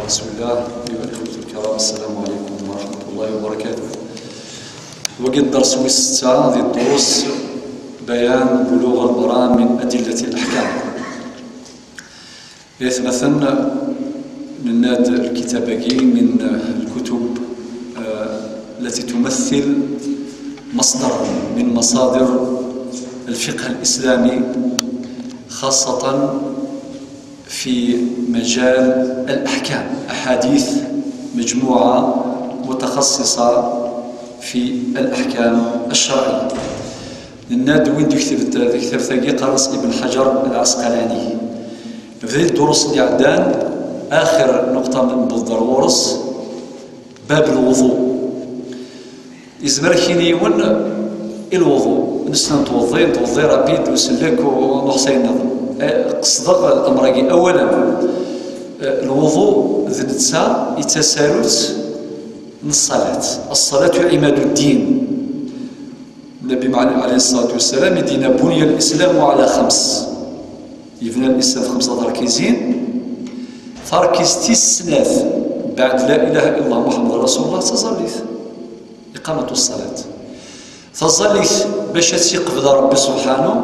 بسم الله أيها الإخوة الكرام، السلام عليكم ورحمة الله وبركاته. وقد درس الستة هذه الدروس بيان بلوغ المرام من أدلة الأحكام. مثلا نناد الكتابة من الكتب التي تمثل مصدر من مصادر الفقه الإسلامي، خاصة في مجال الأحكام، أحاديث مجموعة متخصصة في الأحكام الشرعية. نناد وين كتاب ثقي قرص ابن حجر العسقلاني. في الدروس اللي عندنا آخر نقطة من بالضرورس باب الوضوء. إزمر كيني ون الوضوء نسنا توضي رابيد وسلك ونحسين نظم قصدق الأمر. أولا الوضوء ذنتسا يتسالت من الصلاة عماد الدين. النبي عليه الصلاة والسلام يدينا بني الإسلام على 5. يبنى الإسلام 5 تركيزين. تركيز تسناث بعد لا إله إلا الله محمد رسول الله تظليث إقامة الصلاة. تظليث باش تيقبض ربي سبحانه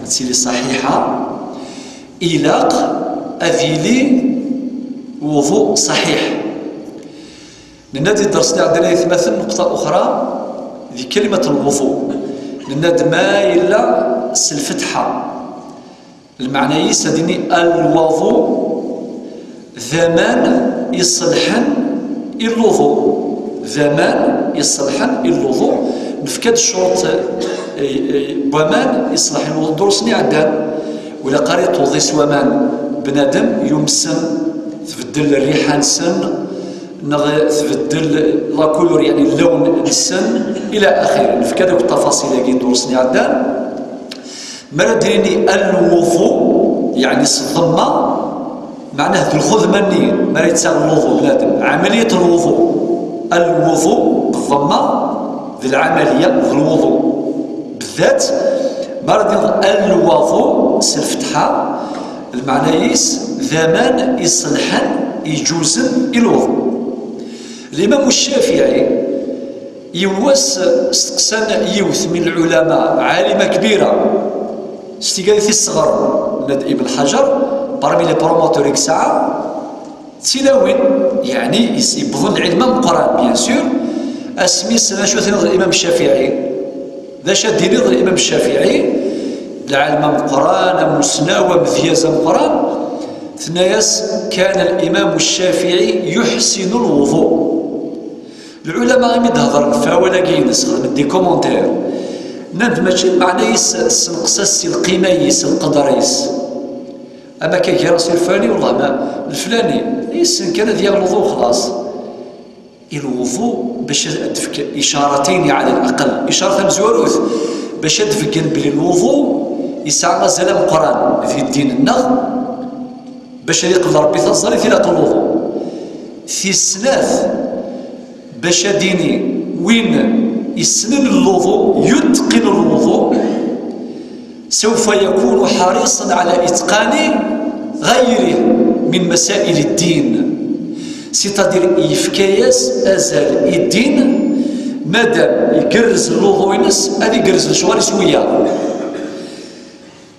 تسيلي صحيحة إلاق أذيلي وضوء صحيح. ننادي درسنا عندنا يتمثل نقطة أخرى ذي كلمة الوضوء. ننادي ما إلا الفتحة المعنى يسدني الوضوء ثمان يصلحن الوضوء، ثمان يصلحن الوضوء. نفكاد الشروط ومان يصلح الوضوء درسني عندنا ولا قريت وضي سوامان بنادم يمسن تبدل الريحة نسن تبدل لا كولور يعني اللون نسن إلى آخره. نفكاد التفاصيل كي درسني عندنا ما ندريني الوضوء يعني الضمة معناه الخذ مني ما يتساوي الوضوء بنادم عملية الوضوء. الوضوء بالضمة ذي العملية ذي الوضوء بالذات مرض الوضوء سلفتحة المعنى ذمان يصلحن يجوزن الوضوء. الإمام الشافعي يواس استقسان يوث من العلماء عالمة كبيرة استقالة الصغر ند ابن حجر برمي لي بروموتور ساعة تلاوين يعني يبظن العلم من القرآن بيان سور. اسمي سنة شو نظر الإمام الشافعي ذا شاد نظر الإمام الشافعي العلم من القرآن مسناوة مذيازة من القرآن ثناياس كان الإمام الشافعي يحسن الوضوء. العلماء غير يدهضر فا ولا كينس دي كومونتير ناد ماشي معنى سنقصاص القيميس القدريس اما كي راسي الفلاني والله ما الفلاني يسن كان ديال الوضوء خلاص. الوضوء باش تفك اشارتين على الاقل، اشاره مزوروث باش تفكر بلي الوضوء يسعى مازال القران في الدين النغ باش يقبل ربي تصلي في الوضوء في السلاث باش ديني وين يسنن الوضوء يتقن الوضوء سوف يكون حريصا على إتقان غيره من مسائل الدين. سيتادير يفكاياس أزال الدين مادام يقرز الوضوء ينس هذه يقرز الشوارع سوية.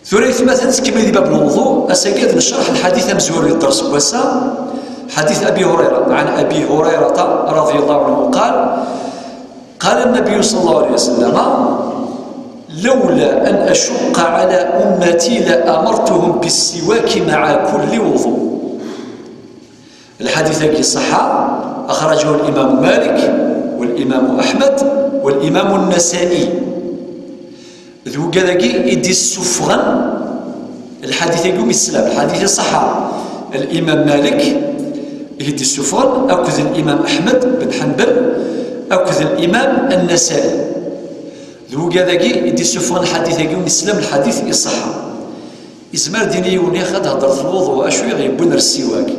ثوريث مثلا تكمل دي باب الوضوء أساقيد نشرح الحديث مزور الدرس واسا حديث أبي هريرة. عن أبي هريرة رضي الله عنه قال النبي صلى الله عليه وسلم لولا أن أشق على أمتي لأمرتهم بالسواك مع كل وضوء. الحديث كي صح أخرجه الإمام مالك والإمام أحمد والإمام النسائي. ذو كذاكي يدي السفغن الحديث يقوم السلام الحديث صح. الإمام مالك يدي السفغن أخذ الإمام أحمد بن حنبل أخذ الإمام النسائي. ذو كذاكي يدي السفغن الحديث يقوم السلام الحديث يصح. إزمار ديني ونيخد هضرت الوضوء أشوي غيبون السواك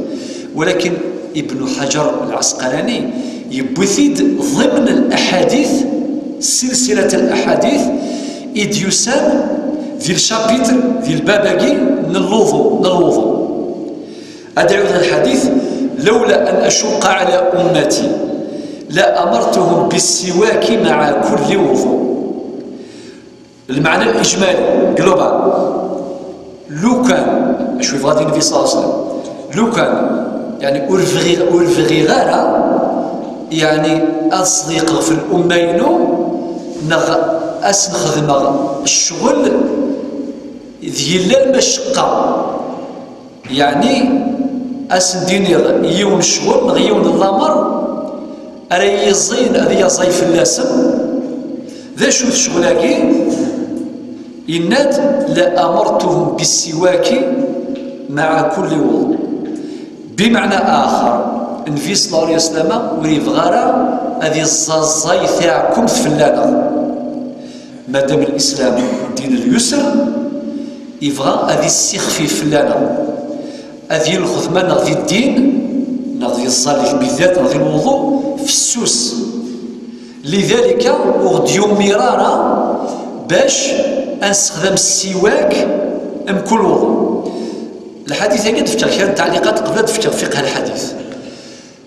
ولكن ابن حجر العسقلاني يبثيد ضمن الأحاديث سلسلة الأحاديث إذ يسام ذي الشابيتر ذي الباباكي من الوضوء. أدعو الحديث لولا أن أشق على أمتي لأمرتهم بالسواك مع كل وضوء. المعنى الإجمالي جلوبال، لو كان شوف غادي النبي صلى الله عليه وسلم لو كان يعني أورفغي غارة يعني أصدق في الأمينو أسنخدم الشغل ديال المشقة، يعني أسنديني يون الشغل نغيون الأمر أري يزين أذي يزيف اللاسم ذا شو الشغلاكي إناد لأمرتهم بالسواك مع كل وضوء. بمعنى آخر النبي صلى الله عليه وسلم وريف غارة هذه الزازاي تاعكم فلانا، مادام الإسلام دين اليسر يبغى هذه السيخ فلانا، هذه الخدمة نغذي الدين نغذي الصلاة بالذات نغذي الوضوء في السوس. لذلك وغديو مرارا باش نستخدم السواك ام كل وضوء. الحديث هكا تفتح خير التعليقات قبل تفتح فقه الحديث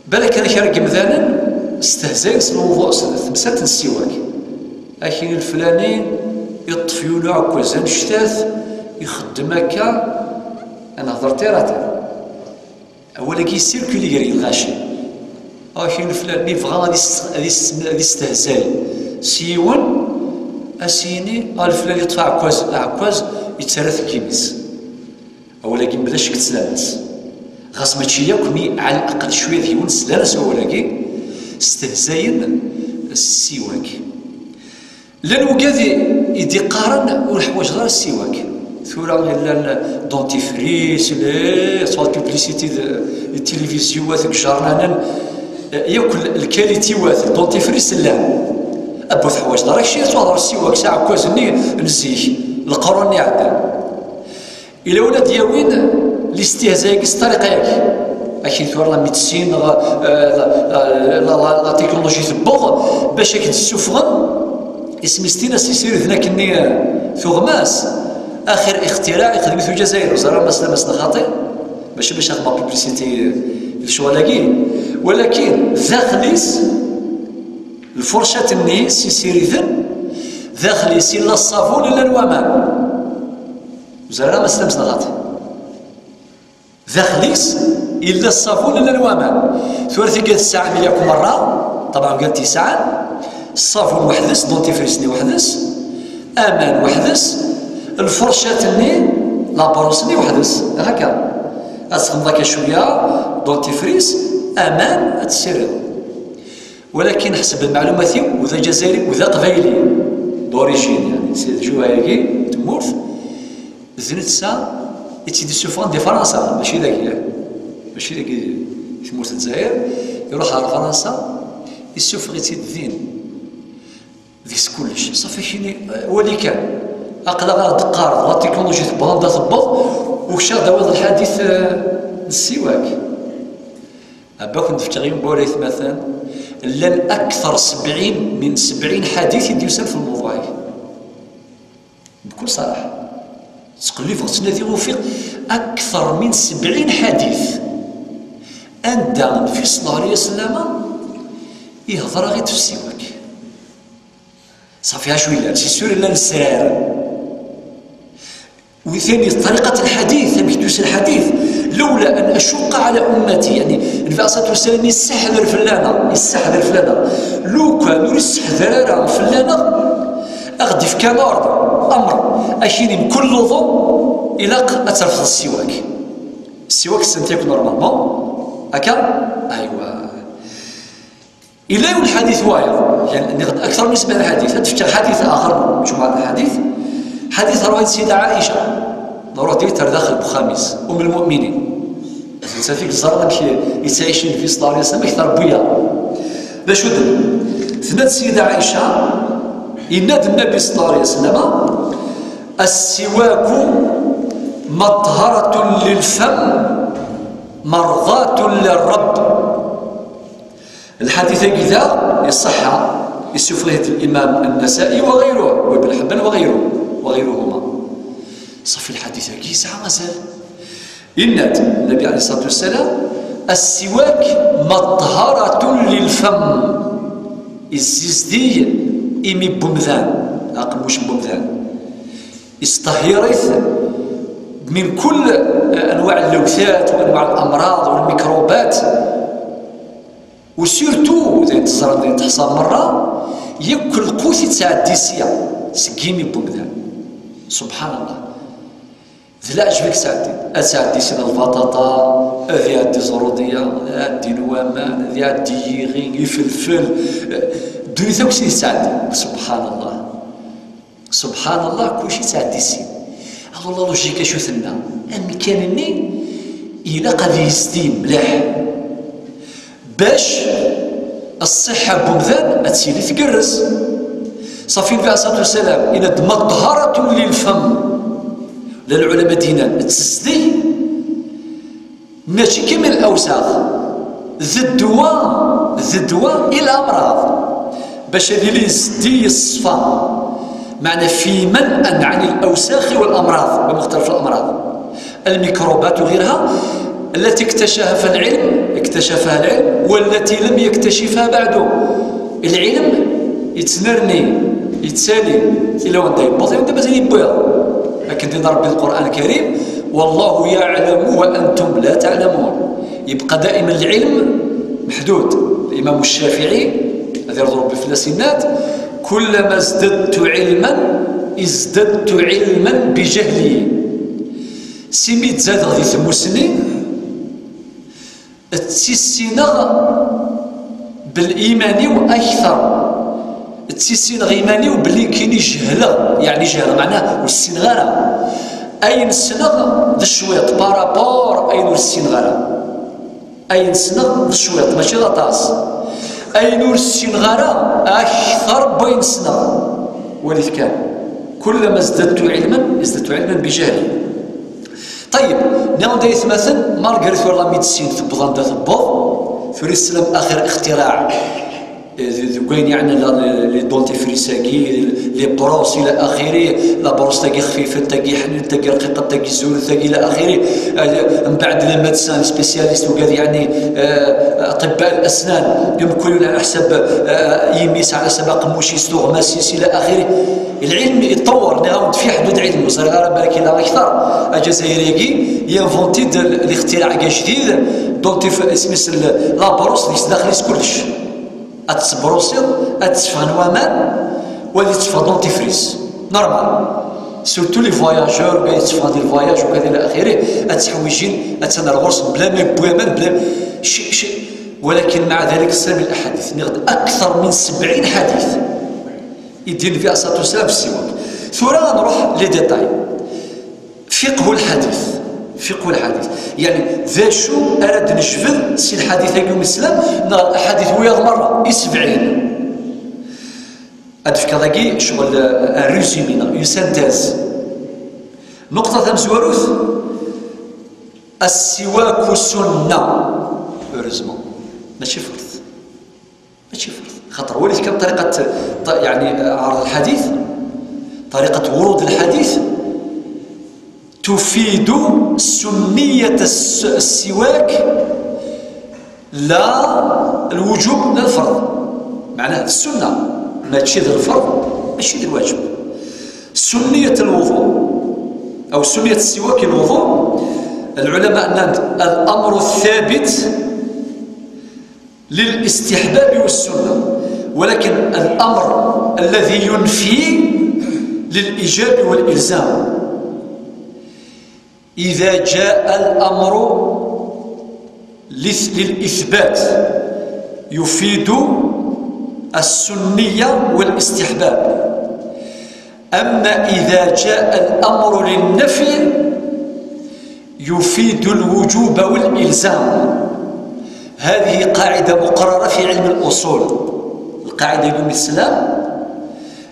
بالك انا خير مثلا استهزاء الوضوء مساله السواك اكين الفلانين يطفيوا له عكازان الشتات يخدم هكا. انا هضرت راه اولا كيسيركولي غير الغاشي اكين الفلان اللي بغا غادي يستهزاء سيون اسيني الفلان يطفى عكاز يتسرث كيميس اولا كي بلاش كتسلانس خاص ماشي ياكل على الاقل شويه ديال سلانس اولا كي استهزاين السواك لانه كادي يدي قارن والحوايج غير السواك ثورة الدونتيفريس لي صوت البليسيتي التلفزيونات الجرنان ياكل الكاليتي وات الدونتيفريس لا ابو حوايج راك شي توضر السواك ساعه كوزني نزيه القرون يعدل الى ولاد ياوين الاستهزاء الطريقه ياك اكيد ثور لا ميديسين لا تكنولوجي تبوغ باش هاك السفغن اسم ستينا سيسير ذناك الني ثغماس اخر اختراع خدمته الجزائر وزاره مسنا خاطئ باش نخدم بيبليسيتي الشوالاكي ولكن ذاخليس الفرشة النيس يسير ذن ذاخليس الا الصابون الا الومان وزاره مسنا خاطئ ذاخليس الا الصابون الا الومان ثورتي قالت الساعه مليون مره طبعا قالت ساعه الصابون وحدس دونتيفريسني وحدس امان وحدس الفرشة الني لابروسني وحدس هكا اسخن ذاك شويه دونتيفريس امان تسير ولكن حسب المعلومات وذا جزائري وذا قبايلي دوريجين يعني سي جوايكي تمورث زنتسا يتيدي سوفون دي فرنسا ماشي ذاك تمورث الجزائر يروح على فرنسا يسوف يتيد الدين ذيس كلش صافي شيني ولي كان أقدر دقار لا تكنولوجي تبغى تبغ وكشا دواد الحديث السواك أباك نفتغي بوريث مثلا لن أكثر 70 حديث يديوسن في الموضوع بكل صراحة تقلي فوق تنادي وفيق أكثر من 70 حديث عند النبي صلى الله عليه وسلم يهضر غير في السواك صافي شويه سي سور لا السرار وثاني طريقة الحديث يدوس الحديث لولا أن أشق على أمتي يعني النبي عليه الصلاة والسلام يستحذر فلانا لو كانوا يستحذر فلانا أغدي في كان أمر أشيني من كل وضوء إلى أترفض السواك سنتيك نورمالمون هكا أيوا إلا الحديث وايض يعني أكثر من 70 حديث تفتح حديث آخر مجموعة الحديث حديث رواية السيدة عائشة ضرورة ديتر داخل بخامس أم المؤمنين فيك الزرق يتعيش النبي صلى الله عليه وسلم أكثر بيا باش ودن ثنات السيدة عائشة ينادي النبي صلى الله عليه وسلم السواك مطهرة للفم مرضاة للرب. الحديث كذا يصح يسفره الإمام النسائي وغيره وابن حبان وغيرهما صفي الحديث كي ساعة مازال يناد النبي عليه الصلاة والسلام السواك مطهرة للفم الزيزدي إمي بمذان أقموش بمذان استهيرث من كل أنواع اللوثات وأنواع الأمراض والميكروبات وسيرتو زي تزرع زي تحصل مرة ياكل قوتي تاع الديسيا سكيمي بمذان سبحان الله لا عجبك سعدي سينا البطاطا هذه عندي زرودية عندي نوامان هذه عندي يغين يفلفل دوني ثاك سي سعدي سبحان الله سبحان الله كلشي سعدي سين والله لوجيكا شو ثنا أمي كانني إلا قد يزدي ملاح باش الصحة بمذان أتسيلي تقرس صافي النبي عليه الصلاة والسلام إن مطهرة للفم للعلماء دينا التسدي ماشي كيما الأوساخ ذي الدواء إلى الأمراض باش هذه اللي يزدي الصفا معنى في منأ عن الأوساخ والأمراض بمختلف الأمراض الميكروبات وغيرها التي اكتشفها العلم والتي لم يكتشفها بعد العلم يتنرني يتسالي إلا وانت يبوظ وانت مازال يبوظ لكن دين ربي القرآن الكريم والله يعلم وأنتم لا تعلمون يبقى دائما العلم محدود. الإمام الشافعي الذي يرضى ربي في السنات كلما ازددت علما بجهلي سميت زاد غادي ثموسني تسيسينا بالإيمان وأكثر تسيسين غيماني وبلي كاين جهله يعني جهله معناه والسين غاره اين السنه ذا الشويط بارابور اين السين غاره اين السنه ذا الشويط ماشي غطاس اين السين غاره اكثر بين سنه ولذ كان كلما ازددت علما بجهلي. طيب نعم دايث مثلا مارغريت ولا ميدسين ثبضان دا ثبض في السلام اخر اختراع ذوين يعني لي دونتيفريساكي لي بروس الى اخره لا بروس تاكي خفيفه تاكي حنين تاكي رقيقه تاكي زول تاكي الى اخره من بعد لي ميدسان سبيسياليست وكذا يعني اطباء الاسنان يمكن على حسب يميس على سباق موشيستو غماسيس الى اخره. العلم يتطور نعاود في حدود علم وصار بالك الى اكثر الجزائريكي ينفونتي الاختراع جديد دونتيف اسمس لا بروس اللي داخل كلش أتسبروسيل أتسفى نوامان ولا تسفى دونتيفريس نورمال سورتو لي فواياجور كاع يتسفى ديال الفواياج وكذا إلى آخره أتحويجين أتسنى الغرس بلا ما بوامان بلا شيء ولكن مع ذلك السلام الأحاديث نغد أكثر من 70 حديث يدين فيها الصلاة والسلام في السواك. ثم نروح لي ديتاي فقه الحديث يعني ذا شو أراد نشفذ سي الحديث يوم السلام نغ الأحاديث وياض مرة يسبعين أدف كذاكي شغل الريزيمينا يسنتاز نقطة مزوروث السواك سنة هوريزمون ماشي فرض خاطر وليت كان طريقة يعني عرض الحديث طريقة ورود الحديث تفيد سنية السواك لا الوجوب لا الفرض معناه السنة ما تشي ذا الفرض ماشي ذا الواجب. سنية الوضوء أو سنية السواك الوضوء العلماء أن الأمر الثابت للاستحباب والسنة ولكن الأمر الذي ينفي للإيجاب والإلزام. إذا جاء الأمر للإثبات يفيد السنية والاستحباب أما إذا جاء الأمر للنفي يفيد الوجوب والإلزام. هذه قاعدة مقررة في علم الأصول. القاعدة يقول الإسلام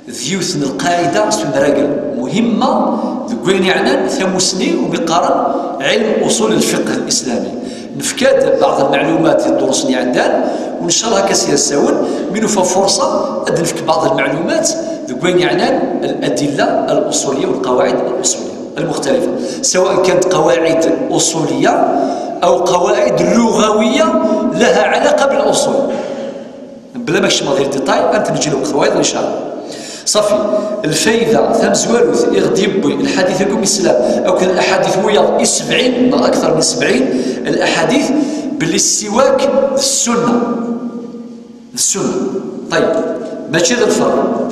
ذيوثن القاعدة سنراجل مهمة ذكوين يعني ثموسني ومقارن علم أصول الفقه الإسلامي. نفكاد بعض المعلومات الدروسني عندنا وإن شاء الله كسيساون منو فرصة أدنفك بعض المعلومات ذكوين يعني الأدلة الأصولية والقواعد الأصولية المختلفة سواء كانت قواعد أصولية أو قواعد لغوية لها علاقة بالأصول. بلا ما كشما غير ديتاي أنت نجي لك خوايض إن شاء الله. صافي الفايدة ثم زوالوث يغديب الحديث يقوم الإسلام أو كذا الأحاديث ويا 70 أكثر من 70 الأحاديث باللي السواك السنة. طيب ماشي ذا الفرق.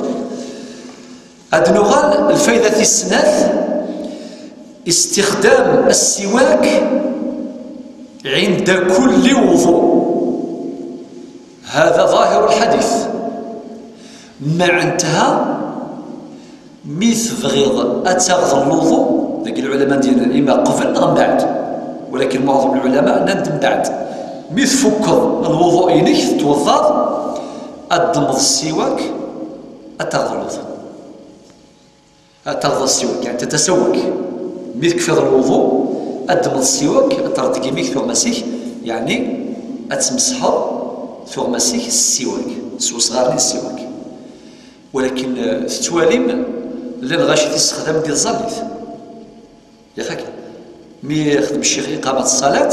أدنغال الفايدة السناث استخدام السواك عند كل وضوء. هذا ظاهر الحديث. مع انتهى ميث بغيض أتغض الوضوء لكن العلماء ديالنا إما قبل أم بعد، ولكن معظم العلماء ندم بعد. ميث فكر الوضوء ينك توضأ أدمض السواك أتغض الوضوء، أتغض السواك يعني تتسوك. ميث كفر الوضوء أدمض السواك أتردقي ميث ثم مسيح يعني أتمسحر ثم مسيح السواك سو صغار السواك. ولكن التواليم اللي غاشي تستخدم ديال الزليث يا خاك مي يخدم الشيخ إقامة الصلاة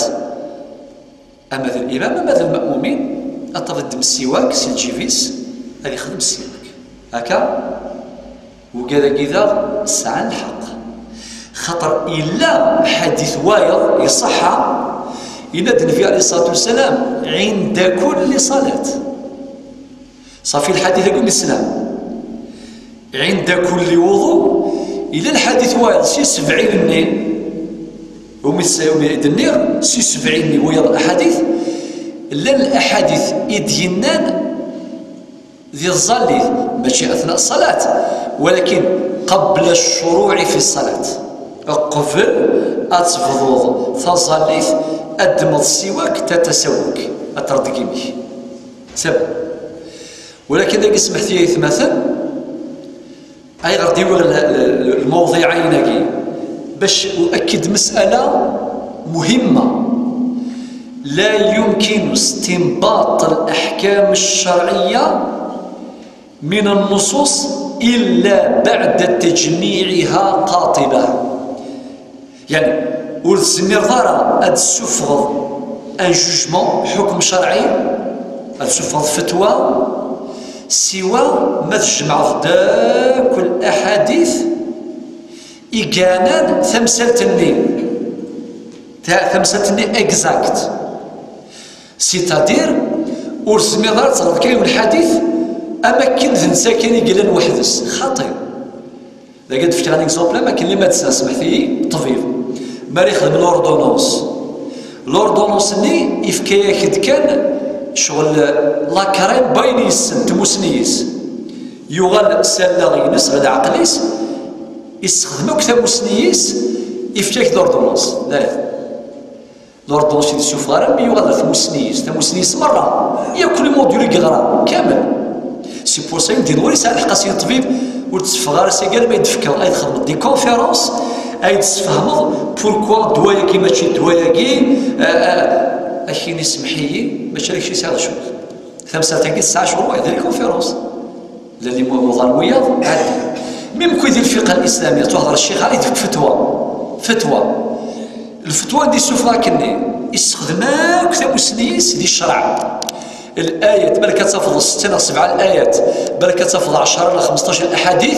أما ذا الإمام أما ذا المأمومين أتردم السواك سي الجيفيس اللي يخدم السواك هكا وكذا كذا ساعة الحق. خطر إلا حديث وايض يصح ينادي النبي عليه الصلاة والسلام عند كل صلاة. صافي الحديث يقول الإسلام عند كل وضوء إلى الحديث وايض سي 70 ومن النير سي 70 ويض الأحاديث لا الأحاديث إدينان ذي الظليث ماشي أثناء الصلاة ولكن قبل الشروع في الصلاة. قبل أتفضوض فظليث أدمض السواك تتسوك أتردقي به سبب. ولكن إذا سمحتي مثلا أي غردي الموضوعين باش أؤكد مسألة مهمة. لا يمكن استنباط الأحكام الشرعية من النصوص إلا بعد تجميعها قاطبة. يعني والزمير ضارة أد سفغض أن جوجمون حكم شرعي أد سفغض فتوى سوى ما تجمع ذاك الأحاديث إيقانا ثمسلتني إكزاكت سيتادير ورسمي ضار تصرف كاين الحديث أماكن ذنسا كان يقلن وحدس خطير. لقد فكر عن إكزومبل أماكن اللي ما تسا سمحتي طبيب ماري يخدم لوردونونس ني إفكايا كد كان شغل لاكرين باينيس تموسنيس يغال سالاغينس غدا عقليس يستخدموك تموسنيس يفتاك لوردونونس لا لوردونونس يشوف غرام يغال تموسنيس مرة يا كل موديول يقرا كامل سي بور سا يمدي نوري ساعة الحقاسي الطبيب وتسفغار سيقال ما يدفكر أي تخدم دي كونفيرونس أي تسفهمض بوركوا دوايا كي ماشي دوايا كي أخيني سمحيي باش راك شي ساعة شهور ثمسة تاكي 9 شهور يدير لي كونفيرونس اللي موضوع الوياض عادي ميم كو يدير الفقه الإسلامية تهضر الشيخ عليه يديك فتوى الفتوى دي سوفا كني يستخدماك تموسنيس دي الشرع الآيات بل كتفضل 6 أو 7 الآيات بل كتفضل 10 إلى 15 الأحاديث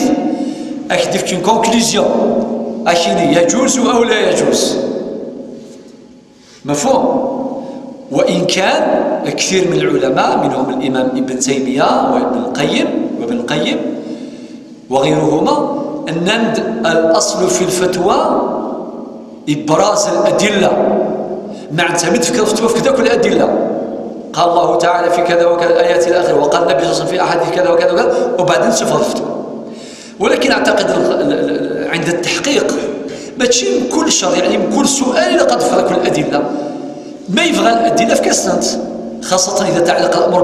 أكديك اون كونكلوزيون أخيني يجوز أو لا يجوز مفهوم. وإن كان كثير من العلماء منهم الإمام ابن تيمية وابن القيم وغيرهما أن الأصل في الفتوى إبراز الأدلة نعتمد في الفتوى في كذا كل الأدلة. قال الله تعالى في كذا وكذا الآيات إلى آخره وقال النبي صلى الله عليه وسلم في أحاديث كذا وكذا وكذا وبعدين نشوف الفتوى. ولكن أعتقد عند التحقيق ماشي من كل شر يعني من كل سؤال لقد فات كل الأدلة ما يبغى الأدلة في كاستنت خاصة إذا تعلق الأمر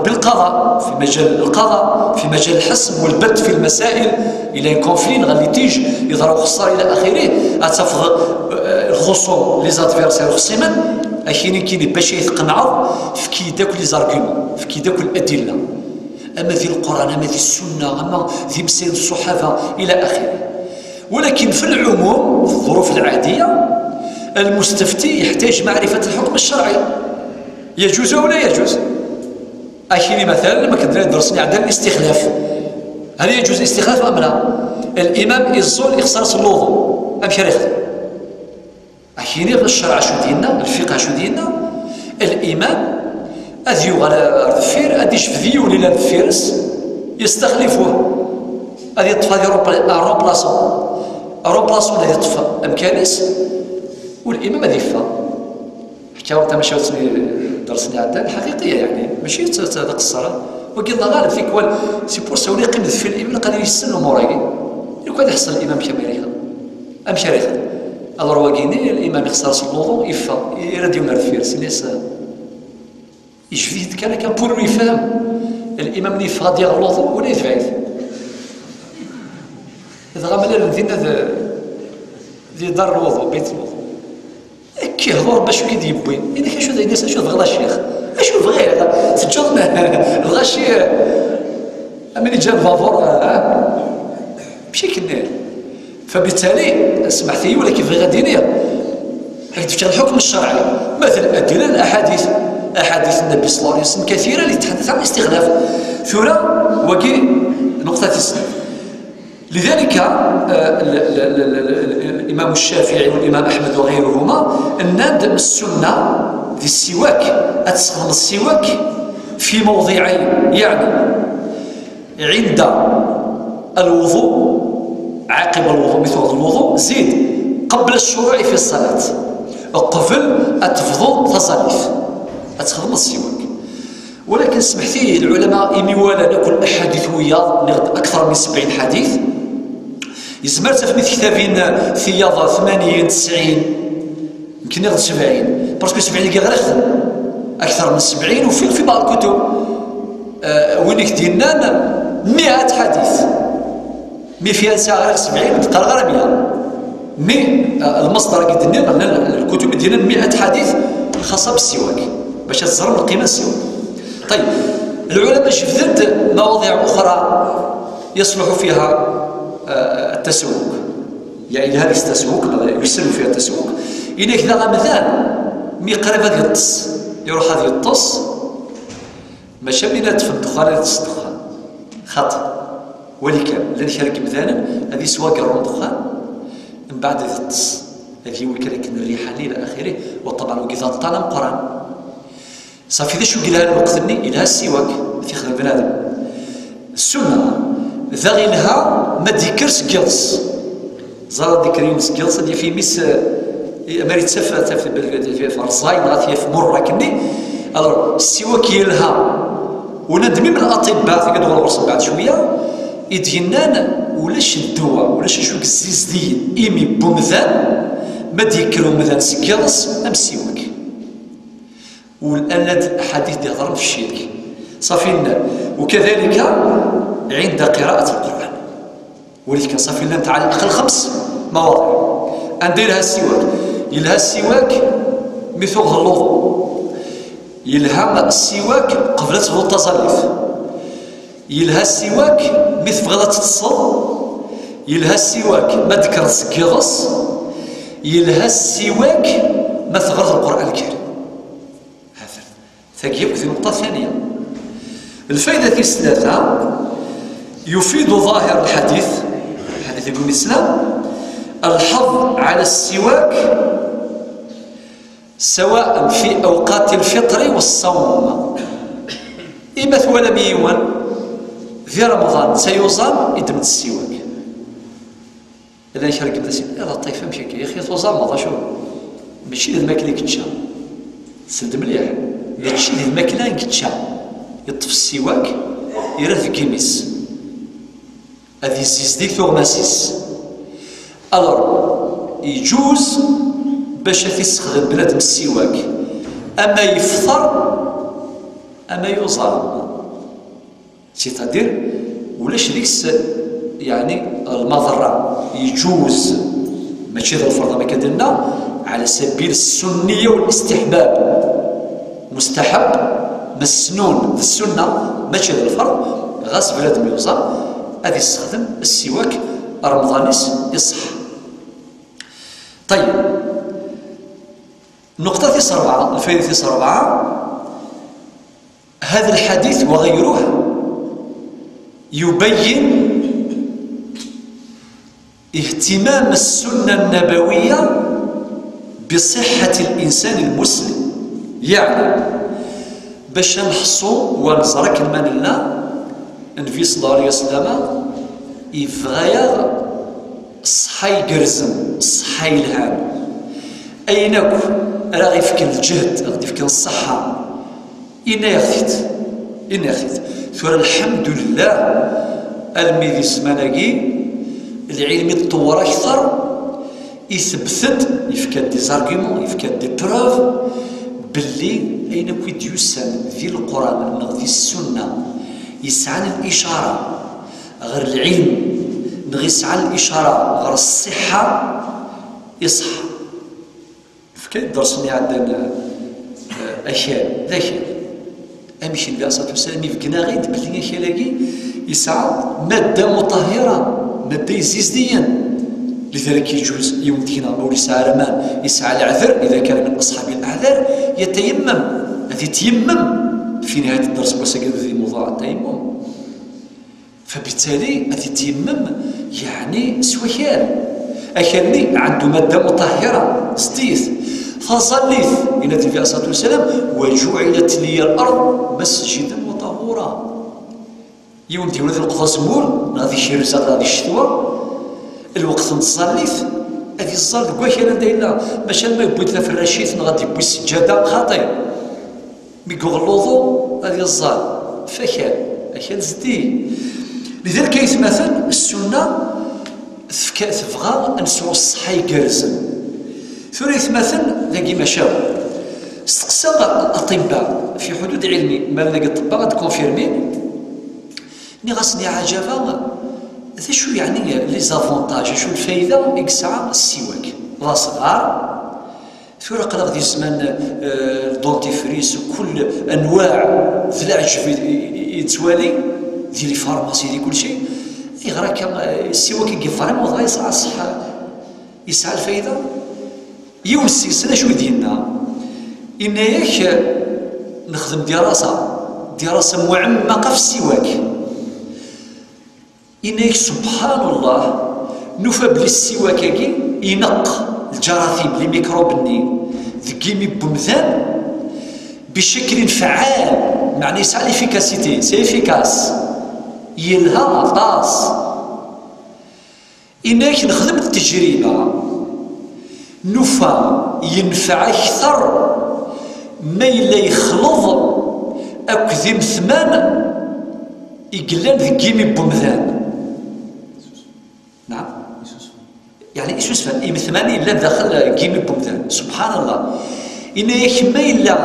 بالقضاء في مجال القضاء في مجال الحسم والبت في المسائل إلى كونفلين غادي تيجي يظهروا خسارة إلى آخره أتفق الخصوم لي زادفيرسير الخصيمان أكيني كيني باش يتقنعوا في كي داك لي زارغيومون في كي داك الأدلة أما ذي القرآن أما ذي السنة أما ذي مسائل الصحابة إلى آخره. ولكن في العموم في الظروف العادية المستفتي يحتاج معرفة الحكم الشرعي، يجوز أو لا يجوز. أكيد مثلا لما كنا درسنا عندنا الاستخلاف، هل يجوز الاستخلاف أم لا؟ الإمام يزول يخسر الوضوء أم شريخ؟ أكيد الشرع شو دينا، الفقه شو دينا، الإمام أذيو على الفير أديش فذيو للا الفيرس يستخلفوه، أدي يطفى روبلاسون أدي يطفى أمكانيس والإمام أدي يفا. حكاوة تا ماشي درسني عندنا الحقيقية يعني ماشي هذاك الصراحة، وقلنا غالب في كوال سي بور ساولي قيمة في الإمام قادر يسن موراكي لو كان يحصل الإمام كما أم شريخ الله رواقيني الإمام يخسر الوضوء يفا يرد يوم الفيرس الناس يشفيه كان بور يفهم الإمام اللي يفا غادي الوضوء ولا يتبعث إذا غامل لدينا ذي دار الوضوء بيت الوضوء كي هضور باش كي يبوين إذا كان شو ذا الناس شو غلا الشيخ أشوف غير تجد الغاشي أمني جاب فافور بشكل نير. فبالتالي سمحتي ولا كيف غادي ندير حيت الحكم الشرعي مثلا أدلة الأحاديث أحاديث النبي صلى الله عليه وسلم كثيرة اللي تحدث عن الاستخلاف ثورة وكي نقطة السلف. لذلك الإمام الشافعي والإمام أحمد وغيرهما النادم السنة في السواك أتستخدم السواك في موضعين، يعني عند الوضوء عقب الوضوء مثل الوضوء زيد قبل الشروع في الصلاة قبل أتفضل تصرف أتستخدم السواك. ولكن سمحتي العلماء يميوالا نقول أحاديث وياض أكثر من 70 حديث يزمرت في مثل كتابين ثياضة 80 90 يمكن يغض 70 باسكو 70 اللي غير أكثر من 70 وفي بعض الكتب وينك ديالنا 100 حديث مي فيها ساعة غير 70 تقرا غير 100 مي المصدر قد لنا الكتب ديالنا 100 حديث خاصة بالسواك باش تظهر من قيمة السواك. طيب العلماء شفت مواضيع أخرى يصلح فيها التسوق، يعني هذه التسوق يسلم فيها التسوق إذا كذا غمثان مي قريب هذا يطس يروح هذا يطس ماشي بينات في الدخان يطس الدخان خطأ ولكن الذي شارك مثلا هذه سواق الدخان من بعد يطس هذه هو كذلك الريحة إلى آخره. وطبعا وكذا طالما قران صافي ذا شو قالها الوقتني إلها السواك في خدم بنادم السنة ذا غيرها ما تذكرش جلس زار ذكر يوم جلس اللي في مس مريت سفة في فرصاي غاتيه في مرة كني الوغ السواك يلها وندمي من الأطباء في كدور الورص بعد شوية يدينان ولاش الدواء ولاش شو الزيزدين إيمي بومذان ما تذكروا مثلا سكيلس أم السواك والآن الحديث يهضر في الشرك صافي. وكذلك عند قراءة القرآن ولكن صافي لنا على الأقل 5 مواضع عندي لها السواك يلها السواك مثل الوضوء يلها السواك قبل تفضل التصرف يلها السواك مثل غدا تتصل يلها السواك ما ذكر سكيغص يلها السواك مثل غدا القرآن الكريم. ثقيب في نقطة ثانية الفائدة الثالثة يفيد ظاهر الحديث يقول الإسلام الحظ على السواك سواء في أوقات الفطر والصوم. إما ثوال ميوان في رمضان سيصام إدمة السواك إذا يشارك بدا يلا الطيف مشي يا أخي توزام ماذا شو ماشي الماكلة كتشا سد مليح ماشي الماكلة كتشا يطفي السواك يرد في كيميس هذه الزيزديك ثوغماسيس ألور يجوز باش تستخدم بنادم السواك أما يفطر أما يصام سيتادير ولاش ديك يعني المضرة يجوز ماشي ذا الفرض ما كدرنا على سبيل السنية والاستحباب مستحب مسنون في السنة ماشي ذا الفرض غاس بنادم يصام هذا يستخدم السواك رمضانيس يصح. طيب النقطة تيس 4 الفائدة تيس 4 هذا الحديث وغيره يبين اهتمام السنة النبوية بصحة الإنسان المسلم. يعني باش نحصو ونزرك المنلنا النبي صلى الله عليه وسلم يبغى الصحة يقرزم الصحة يلهام أينك راه يفكر الجهد غادي يفكر الصحة إنا يخثت ثورة الحمد لله الميدي الزماناكي العلمي تطور أكثر يثبت يفكر دي زارغيمون يفكر دي بروف باللي أين كنت يسال في القرآن نغذي السنة يسعى الإشارة غير العلم نغي يسعى الإشارة غير الصحة يصح فكيف درسني عندنا أشياء ذاك أمشي النبي صلى الله عليه وسلم يفكنا غير باللي أشياء يسعى مادة مطهرة مادة يزيزديا لذلك يجوز يوم دينا أو يسعى رمان يسعى العذر إذا كان من أصحاب الأعذار يتيمم الذي تيمم في نهاية الدرس وسجد ذي موضوع التيمم فبالتالي الذي تيمم يعني سويان أكلني عنده مادة مطهرة ستيث فصليت إلى النبي عليه الصلاة والسلام وجعلت لي الأرض مسجدا وطهورا يوم دي ولد القفص مول غادي شيرزات غادي الشتوى الوقت نصليت هذه الصلاة كواش انا دايرها باش ما يبويت لا في الرشيد غادي يبوي السجاده خاطئ ميكوغ اللوضو هذه الصلاة فكان زدي لذلك كيتمثل السنه تبغى نسعو الصحه يكرزم ثم يتمثل لاقي مشاو استقسى الاطباء في حدود علمي ما لقى الاطباء غادي كونفيرمي ني غاسني عجبا هذا شو يعني لي زافونتاج شو الفايده يسعى السواك لا صغار في رقم غادي الزمان الدونتيفريس وكل انواع العجب يتوالي ديال لي فارماسي ديال كل شيء يغراك السواك كيفرم وضع يسعى الصحه يسعى الفايده يوم السلسله شو ديالنا ان ياك نخدم دراسه معمقه في السواك إنك سبحان الله نوفى بلي السواك ينق الجراثيم لي ميكروبني ذكيمي بمذان بشكل فعال معنى يسعى ليفيكاسيتي سي افيكاس يلها طاس إنك نخدم التجربة نوفى ينفع أكثر ما إلا يخلط أكذب ثمان يقلان ذكيمي بمذان نعم يعني ايش يسفن اي مثماني لا داخل كيمي بومدان سبحان الله ان ياك ما الا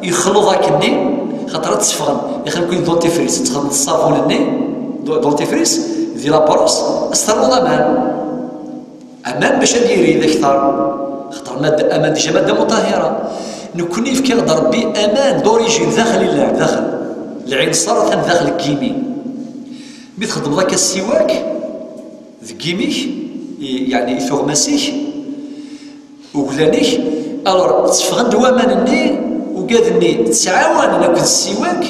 يخلط الني خاطر تسفغن يخلي كاين دونتيفريس تخلط الصابون الني دونتيفريس ديال لابروس استرض امان باش نديري اذا كثر خاطر ماده امان ديجا ماده مطهره نكوني في كيقدر ربي امان دوريجين داخل الله داخل العين صارت داخل الكيمي ملي تخدم ذاك السواك ذكيميك يعني يثغمسيك وغلانيك الور تفغن دوامان الني وقادني تسعاون انا كنت السواك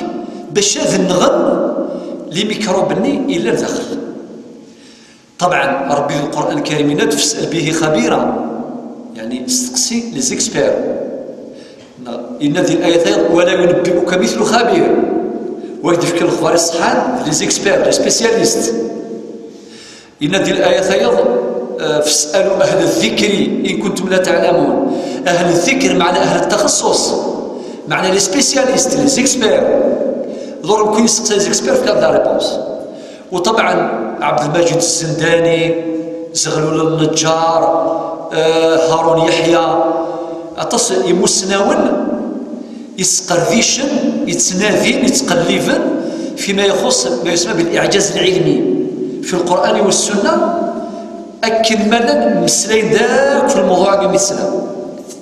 باش هذا النغم لي ميكروب الني الى لداخل طبعا ربي في القران الكريم لا تسال به خبيرا يعني استقسي لي زيكسبير ان هذه الايه ولا ينبئك مثل خبير واحد يفكر الاخبار الصحان لي زيكسبير لي سبيسياليست إن هذه الآية أيضا فاسألوا أهل الذكر إن كنتم لا تعلمون أهل الذكر معنى أهل التخصص معنى لي سبيسياليست لي زيكسبير ضرب كل يسقسي زيكسبير في كاد لا ريبونس وطبعا عبد المجيد الزنداني زغلول النجار هارون يحيى يمسناون يسقرذيشن يتناذين يتقلبن فيما يخص ما يسمى بالإعجاز العلمي في القرآن والسنة أكد مالا مسلين داك في الموضوع كما يتسنى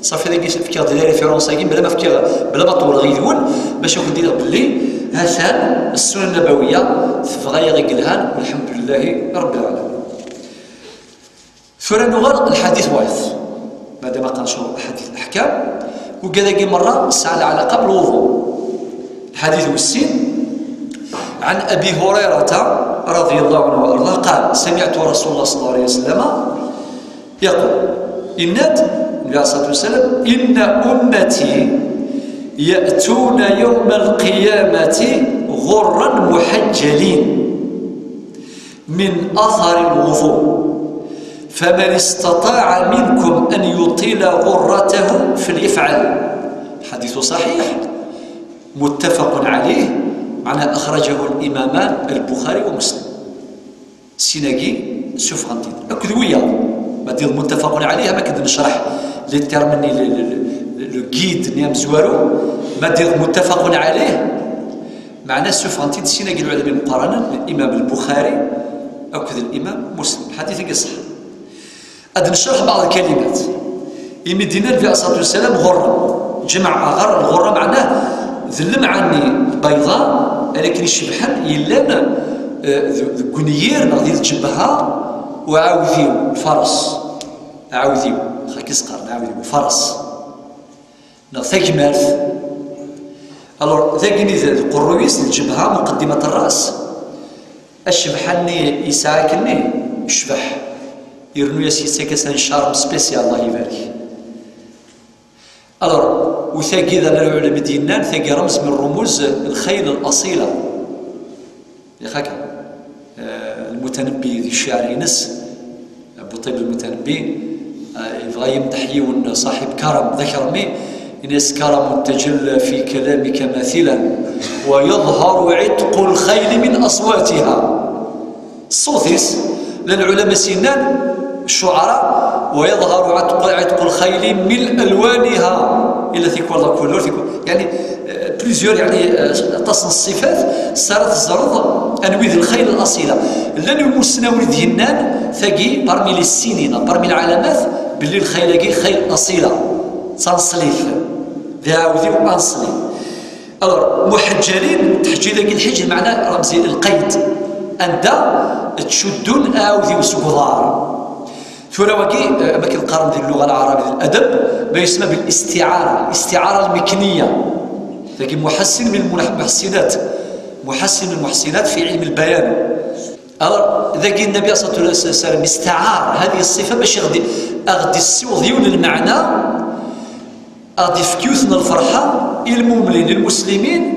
صافي داك فكر ديال ريفيرونس بلا ما فكر بلا ما طول غيدون باش نكون دير باللي هذا السنة النبوية تبغى غيقلها والحمد لله رب العالمين. فرا نغرق الحديث واحد ما دام قنشروا أحاديث الأحكام. وكذا مرة سأل على قبل الوضوء. الحديث والسين عن أبي هريرة رضي الله عنه وأرضاه قال سمعت رسول الله صلى الله عليه وسلم يقول النبي عليه الصلاة والسلام إن أمتي يأتون يوم القيامة غرا محجلين من أثر الوضوء فمن استطاع منكم أن يطيل غرته فليفعل. الحديث صحيح متفق عليه، معناه أخرجه الإمامان البخاري ومسلم. سيناكي شوف غنتي أكذوية ما دير متفق عليها، ما كنت نشرح لي تيرمني لو جيد نيام زوارو ما دير متفق عليه، معناه شوف غنتي سيناكي العلماء مقارنة الإمام البخاري أو كذا الإمام مسلم. الحديث يصح. أد نشرح بعض الكلمات. يمدينا النبي عليه الصلاة والسلام غرة، جمع غر الغرة معناه ذل معني البيضاء لكن يشبحن يلان كونيير غادي تجبها وعاوذيو الفرس عاوذيو خاكي صقر عاوذيو فرس ثاك مارث. الور ثاكني القرويس الجبهة مقدمة الرأس الشبحني يساكني يشبح يرنو ياسي كاسان شارم سبيسيال الله يبارك. الور وثاقي ذا العلماء ديالنا ثاقي رمز من رموز الخيل الأصيلة يا خاكا. المتنبي ذي الشعر ينس أبو طيب المتنبي يبغى يمدح يون صاحب كرم ذكر مي إنس كرم تجلى في كلامك مثلا ويظهر عتق الخيل من أصواتها. الصوتيس للعلماء سنان الشعراء ويظهر عتق الخيل من ألوانها إلا ثيكو الله كولور ثيكو يعني بليزيور يعني تصن الصفات صارت الزرض أنويذ الخيل الأصيلة لن يمسنا ولد هنان ثقي برمي للسنين برمي العلامات باللي الخيل كي خيل أصيلة صنصليث ذا عاوذي وأنصلي. ألور محجلين تحجي ذاك الحج معناه رمزي القيد أنت تشدون عاوذي وسكوضار ثلاوكي ما كنقارن ديال اللغه العربيه الادب ما يسمى بالاستعاره، الاستعاره المكنيه ذاك محسن من المحسنات، محسن من المحسنات في علم البيان. ذاك النبي صلى الله عليه وسلم استعار هذه الصفه باش غادي السيوضيون المعنى غادي فكيوثنا الفرحه المؤمنين المسلمين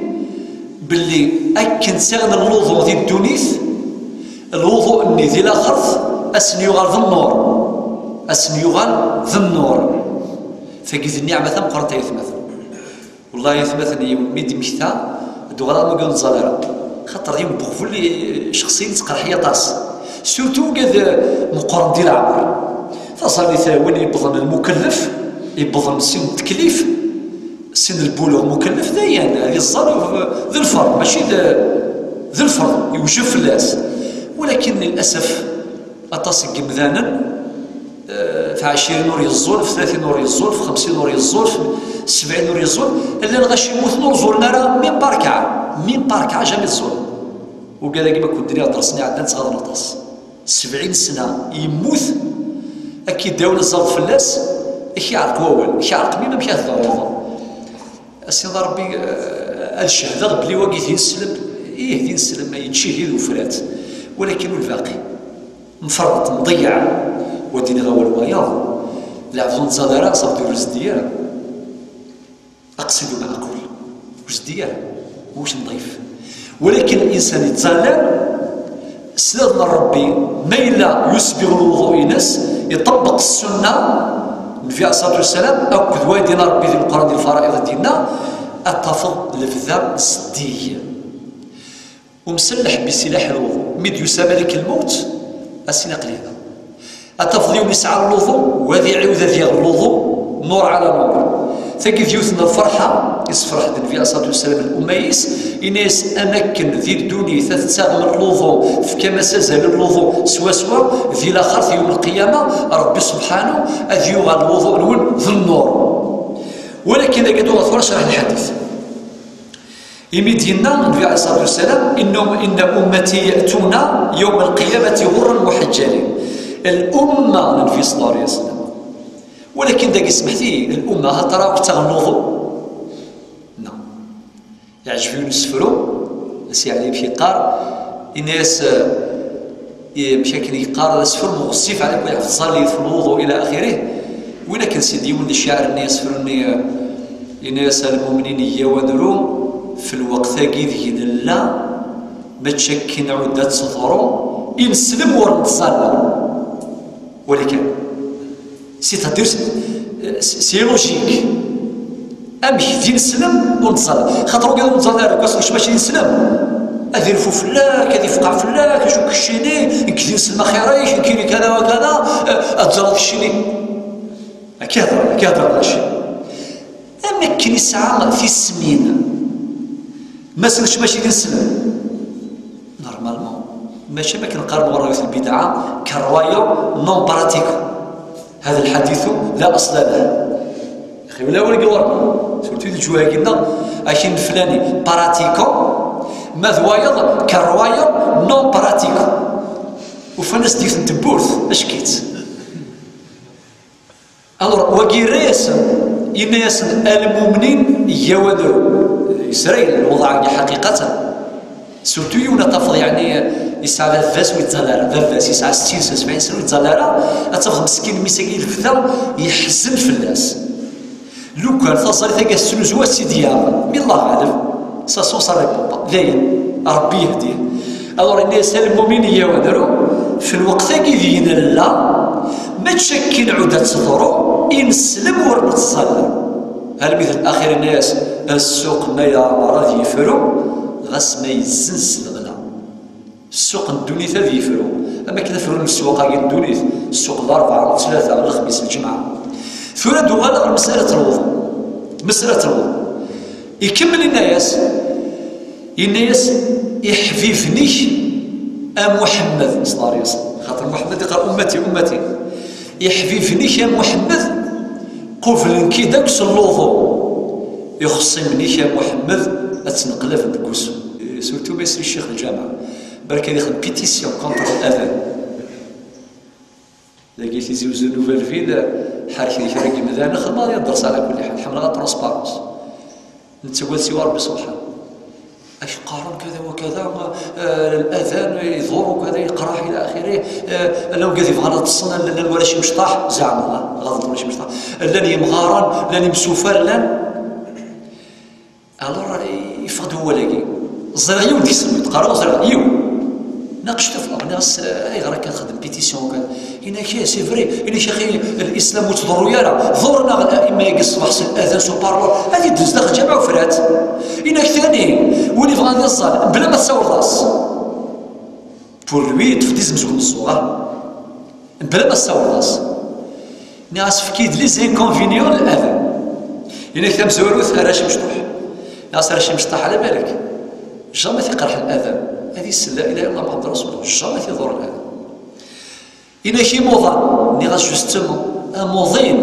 باللي اكن ساغن الوضوء ديال الدونيث الوضوء اني ذي الاخر اسن يغال ذا النور اسن يغال ذا النور فكيف النعمه ثم قرنت يثمث والله يثمث ميدي مشتا دوغلا ما قال زالرا خاطر ديما بغفو لي شخصين تقرحيه طاس سورتو كذا مقارن ديال العمر فصار لي ثاون يبظن المكلف يبظن سن التكليف سن البلوغ مكلف دايان هذه الظرف ذي الفرض ماشي ذي الفرض يوجب فلاس. ولكن للاسف اتصق مذانا في 20 نور يزول في 30 نور يزول في 50 نور يزول في 70 نور يزول الا نغاش يموت نور زولنا راه من باركعه جامي الزول وقال كيما كنت دري درسني عندنا صغار نطاس 70 سنه يموت اكيد داول الزرد فلاس يعرق واول يعرق مين مشى الضرورة السيد ربي الشهاده بلي واقف ينسلم ينسلم ما يتشهد وفرات ولكن الباقي مفرط مضيع ودين غاول الوياض لعبتون تصادرا صابدو رز ديالها اقصد ما اقول رز ديالها واش نضيف ولكن الانسان يتزلل سيدنا ربي ما الا يسبغ الوضوء ينس يطبق السنه النبي عليه الصلاه والسلام او كذوا دينا ربي ذي القران ديال الفرائض ديالنا اتفض لفذا صدي ومسلح بسلاح الوضوء مد يسمى لك الموت اسنا قليلا اتفضي ونسعى الوضوء وذي عوذ ذي الوضوء نور على نور ثقيف يوثنا الفرحه يسفرح النبي عليه الصلاه والسلام الاميس إناس أمكن ذي الدنيا تتساغم الوضوء كما سازال الوضوء سوا ذي الآخر يوم القيامة ربي سبحانه أذ يغى الوضوء الأول ذي النور. ولكن إذا كنتو غتفرج شرح الحديث يمدينا النبي عليه الصلاة والسلام إن أمتي يأتون يوم القيامة غرا محجلين. الأمة النبي صلى الله عليه وسلم ولكن داك سمحتي الأمة هل تراك تغلظوا؟ نعم. يعجبني نسفروا سي علي كيقار الناس مشى كيقار سفر مغصف على كل تصلي في الوضوء إلى آخره. وين كان سيدي ولد الشاعر الناس فرني الناس المؤمنين يوادروا في الوقت كي لا ما تشكين عدة صدرو ينسلم ورنتصلى. ولكن سيتادير سي لوجيك امشي دي نسلم ونتصلى خاطر كاع نتصلى واش ماشي نسلم هذه الففلاك هذه فقع فلاك شو كشيني كي نسلم خيريش كيري كذا وكذا اتزرد الشيني كيهضر ماشي اما كاين ساعه في السمين ما سلش ماشي نسلم نورمالمون ماشي ما كنقارنوا روايه البدعه كروايه نون براتيكو. هذا الحديث لا اصل له اخي ولا ولقى ورا سورتو الجوايه قلنا اشين فلاني براتيكو ما ذوايض كروايه نون براتيكو وفناس ديك نتبورث اش كيت الور وكيريس الناس المؤمنين يوادروا إسرائيل الوضع حقيقة سورتو يونا تفض يعني يسعى فاس ويتزلارا فاس يسعى 60 70 سنة ويتزلارا أتفض مسكين مساكين الفدا يحزن في الناس لو كان تصل ثقة السنوزوات سيديا من الله أعلم ساسون صار داين ربي يهديه. ألور الناس المؤمنين يوادروا في الوقت كي لا ما تشكين عدة صدرو ينسلم ورد تصلى. هل مثل آخر الناس السوق ما راضي يفرو غاس ما يزنس الغلا السوق الدونيث هذا يفرو. أما كذا فرو السوق هاي الدونيث السوق الأربعة والثلاثة والخميس الجمعة ثورة دوغالا مسألة الوضوء مسألة الوضوء يكمل الناس يحفيفنيش محمد صلى الله عليه وسلم خاطر محمد يقال أمتي أمتي يحفيفنيش يا محمد قفل كي داكس الوضوء يخصمنيش يا محمد اتنقلها في الكوس سورتو ما يسري الشيخ الجامعة برك ياخذ بيتيسيون كونتر الأذان لقيتي زوز نوفال فيل حركة يفرق مذانا خدمة يدرس على كل حال حملة ترونسبارونس نتسوى سوى ربي سبحانه اش قارن كذا وكذا الاذان يضر وكذا يقرا الى اخره لو قال غلط الصنا لان ولا شي مشطاح زعما غلط ولا شي مشطاح لاني مغارن لاني مسوفر لان الور يفقد هو لاقي الزرايو ديسم يتقرا زرايو ناقشت في الناس اي غير كنخدم بيتيسيون كان هنا كي سي فري هنا شيخي الاسلام وتضروا يرى ضرنا الائمه يقصوا احسن الاذان سو بارول هذه دوز داخل جامع وفرات هنا ثاني ولي بغا يصل بلا ما تصور راس بور لوي تفديز مسكون الصغار بلا ما تصور راس ناس فكيد لي زينكونفينيون الاذان هنا كتاب زوروث راش مشطوح ناس راش مشطوح على بالك جامي تيقرح الاذان هذه السلا إله إلا الله محمد رسول الله جامي تيضر الآن إنا شي موضة ني غاس جوستومون ان موضين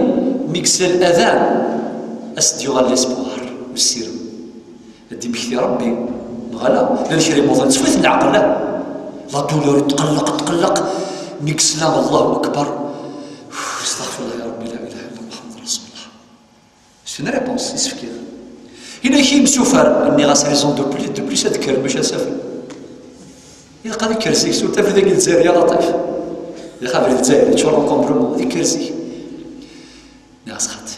ميكس الأذان أسديو غا ليسبوار والسيرم هادي بكثي ربي غلا لا شري موضة تفوت العقل لا دولور تقلق ميكس لا الله أكبر استغفر الله يا ربي لا إله إلا محمد رسول الله سي اون ريبونس يسف كذا هنا شي مسوفر اني غاس ريزون دو بليس هاد باش اسافر إذا قال كرسي سو تفرد ذاك الجزائر يا لطيف إذا خاف الجزائر تشورون كومبرومون هذيك كرسي ناس خات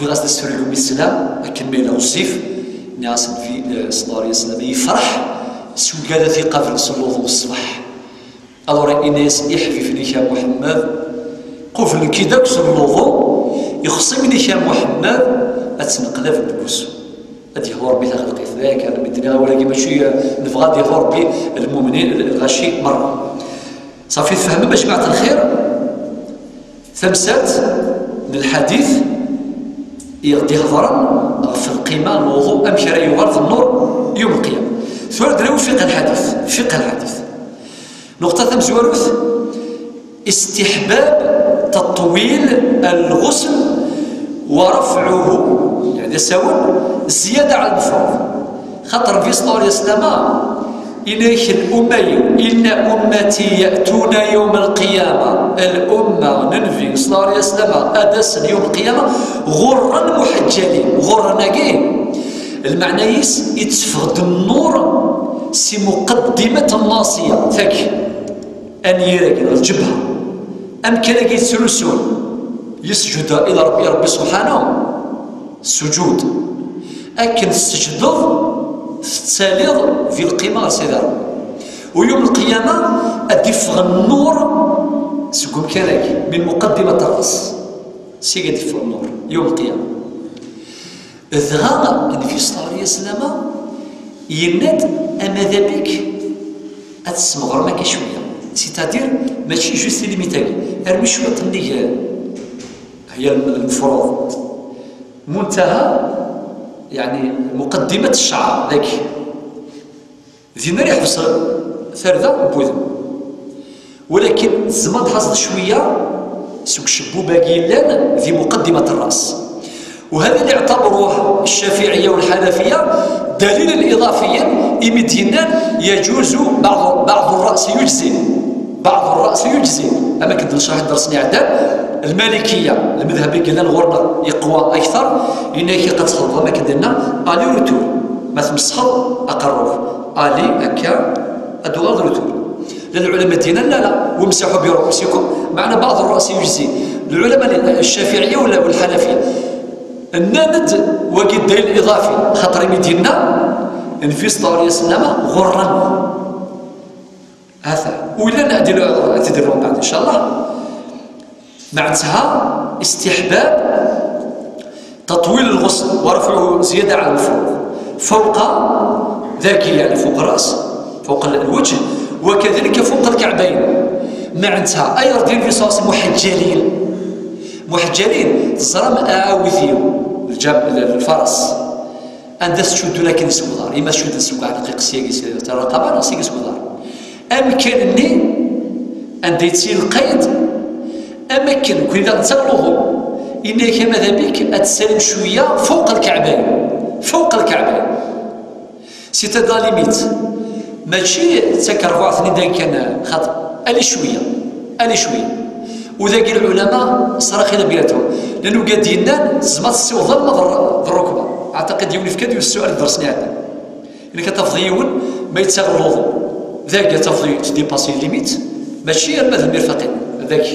بغاس تسفر لهم السلام لكن ما يلوصيف ناس في صلى الله عليه وسلم يفرح سو قال ثقة في الصلوة والصباح ألور إناس يحففني يا محمد قفل كي داك الوضوء يخصمني يا محمد أتنقلها في البكوس هادي هو ربي تخلقي ذاك انا بدنا ولكن ماشي نبغى ديال ربي المؤمنين الغاشي مره صافي تفهم باش جماعه الخير ثمسات من الحديث يغدي هضرا في القيمه الوضوء امشي راه يغار في النور يوم القيامه ثور دراو فقه الحديث نقطه ثمزوروث استحباب تطويل الغسل ورفعه يعني سواء زيادة على المفروض خاطر في صلى الله عليه وسلم إليك الأمي إن أمتي يأتون يوم القيامة الأمة ننفي صلى الله عليه وسلم أدس اليوم القيامة غرا محجلين. غرا ناقين المعنى يتفقد النور سي مقدمة الناصية ذاك أنيرك الجبهة أم كان يتسلسل يسجد إلى ربي سبحانه السجود أكن السجد تساليض في القمار سيدار ويوم القيامة أدفغ النور سكون كذاك من مقدمة الرأس سيقى دفغ النور يوم القيامة. ذغا النبي صلى الله عليه وسلم يناد أما ذابك أتسمغر ماكي شوية سيتادير ماشي جوست ليميتاكي ارمي شوية طنية هي المفروض منتهى يعني مقدمة الشعر ذاك ذي نريح بس ثالثة بوذن ولكن الزمان حصل شوية سوق شبو باقي لان ذي مقدمة الرأس وهذا اللي اعتبروه الشافعية والحنفية دليلا إضافيا إمدينا يجوز بعض الرأس يجزي بعض الرأس يجزي. أما كنت نشرح درسني عدان المالكية المذهبي قلنا الغرنا يقوى أكثر إنك قد تخلط ما كدنا ألي روتور ما تمسخض أقرب ألي أكا أدوغ روتور للعلماء دينا لا وامسحوا برؤوسكم معنا بعض الرأس يجزي. العلماء الشافعية ولا الحنفية النامد وقد دليل إضافي خطر مديننا النبي صلى الله عليه وسلم غرا هذا ولا نعدلوا بعد إن شاء الله. معناتها استحباب تطويل الغسل ورفعه زيادة على المفروض فوق ذاك يعني فوق الرأس فوق الوجه وكذلك فوق الكعبين. معناتها أي ردين في صوص محجلين الزرام أعاوذيو الفرس عند تشد لكن سودار إما تشد سوق على دقيق سياقي ترى رقابة نصيق سودار أمكنني عند يتصير القيد أمكن كل إذا تغلظوا إنك ماذا بك أتسلم شوية فوق الكعبين سيتدا ليميت ماشي تكرفوا ثنين كان خاطر ألي شوية وذاك العلماء صراخ إلى بيناتهم لأنه قادينا زمات السوء ظلمة الركبة أعتقد يولي في كادو السؤال اللي درسني عندنا إنك تفضيون ما يتساغل الوضوء ذاك تفضي تديباسي الليميت ماشي المذهب المرفقين ذاك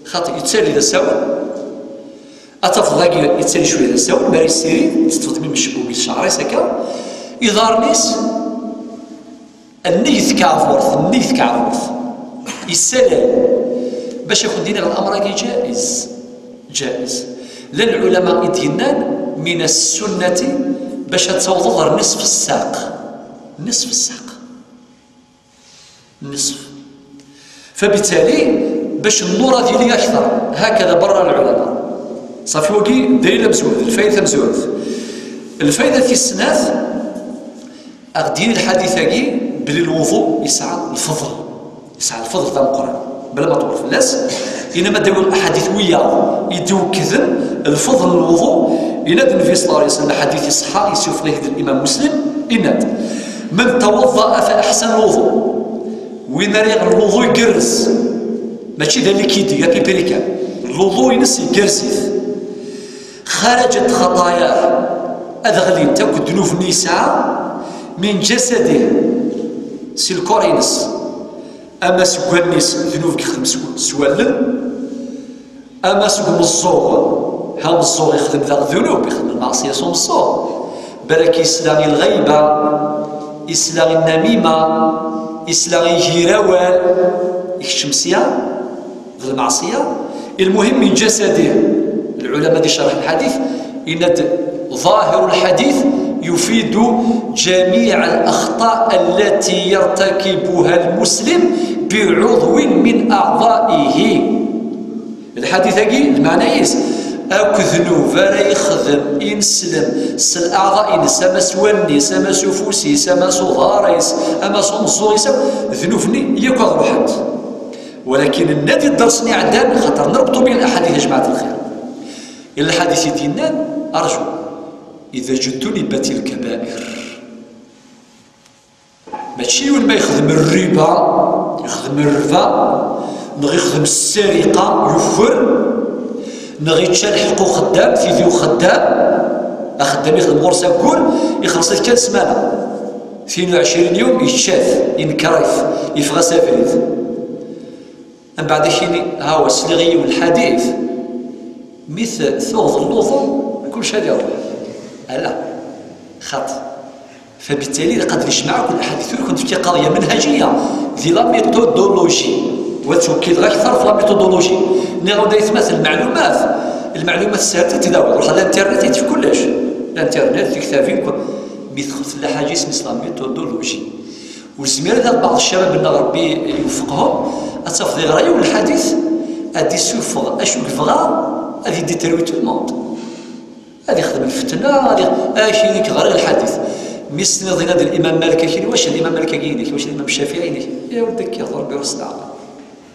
خاطر يتسالي إذا ساوى أتفض ذاك يتسالي شوية إذا ساوى ماري السيري تتفض من الشبوك الشعري سكا إظهار نيس النيث كعفورث يسالي باش ياخذ دينا الامر جائز لان العلماء يدينان من السنه باش توضر نصف الساق فبالتالي باش النور ديالي اكثر هكذا برا العلماء صافي وكي دايره مزود الفائده في السناث اغدين الحديث كي بلي الوضوء يسعى الفضل تاع القران بلا ما تقول فلاس انما داو الاحاديث ويا يدو كذن الفضل الوضوء يناد النبي صلى الله عليه وسلم حديث صحيح يسوف له الامام مسلم يناد من توضا فاحسن الوضوء وين ريغ الوضوء يقرس ماشي ذا اللي كيدي يا بيبريكان الوضوء ينسي يقرسيث خرجت خطاياه اذغلين تاكل ذنوب النساء من جسده سيلكورينس أما سوق الناس ذنوب يخدم سوالن أما سوق الصوغ هم الصوغ يخدم ذا الذنوب يخدم المعصية صوم الصوغ برك يسلاغي الغيبة يسلاغي النميمة يسلاغي جيراوال الشمسية ذا المعصية المهم من جسده. العلماء دي شرح الحديث إن ظاهر الحديث يفيد جميع الأخطاء التي يرتكبها المسلم بعضو من أعضائه. الحديث هاكي المعنى أكو ذنوب راه يخدم ينسلم سل أعضاء سما سواني سما سفوسي سما صغاريس أما صمصوريس ذنوبني ياك روحات ولكن النادي درسني عدان خاطر نربطوا بين الأحاديث يا جماعة الخير. إلا الحديث ديننا أرجو إذا جتنبت الكبائر ماشي وين ما يخدم الربا نغي يخدم السرقة يفر، نغي تشالحقو خدام فيديو خدام يخدم غرسة كل يخلص لك كان سمانة 22 يوم يتشاف ينكرف يفغى سافريت من بعد شيني هاو السلغي والحديث مثل ثوض اللوظة كل شيء يروح لا خط. فبالتالي قد يجمع كل الاحاديث كنت في قضيه منهجيه ذي لا ميثودولوجي وتوكيد اكثر في لا ميثودولوجي نعاود يتمثل المعلومات السهله تداول روح على الانترنت في كلش الانترنت في كتابين بيدخل لا حاجه اسمها ميثودولوجي والزمير هذا بعض الشباب اللي ربي يوفقهم اتصف لي غرايه والحديث ادي سوفغ اشو كفغا هذه دي ترويت الموند هذه يخدم الفتنه هذه اشي ديك غير الحديث مثل نظن هذا الامام مالك كاين واش الامام مالك كاين واش الامام الشافعي كاين يا ولدك يهضر براس العقل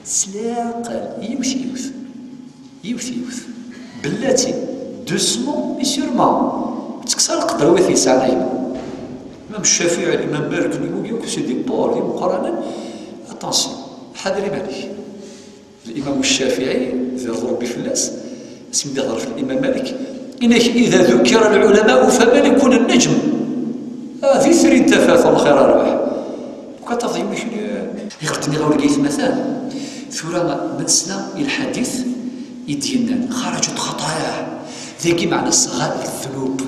سلاقل يوث بلاتي دوسمون مي سيرمون تكسر القدر وثي ساعه الامام الشافعي الامام مالك اللي سي دي بور دي مقارنه اتونسيون حذري مالك الامام الشافعي ذي ربي فلاس اسم يهضر في الامام مالك إنك إذا ذكر العلماء فمالك النجم في ثري تفاث الخير ربح وكتظيم يقتني غير لقيت مثلا ثورة من سنة الحديث يدينا خرجت خطاياه ذاكي معنى الصغار الذنوب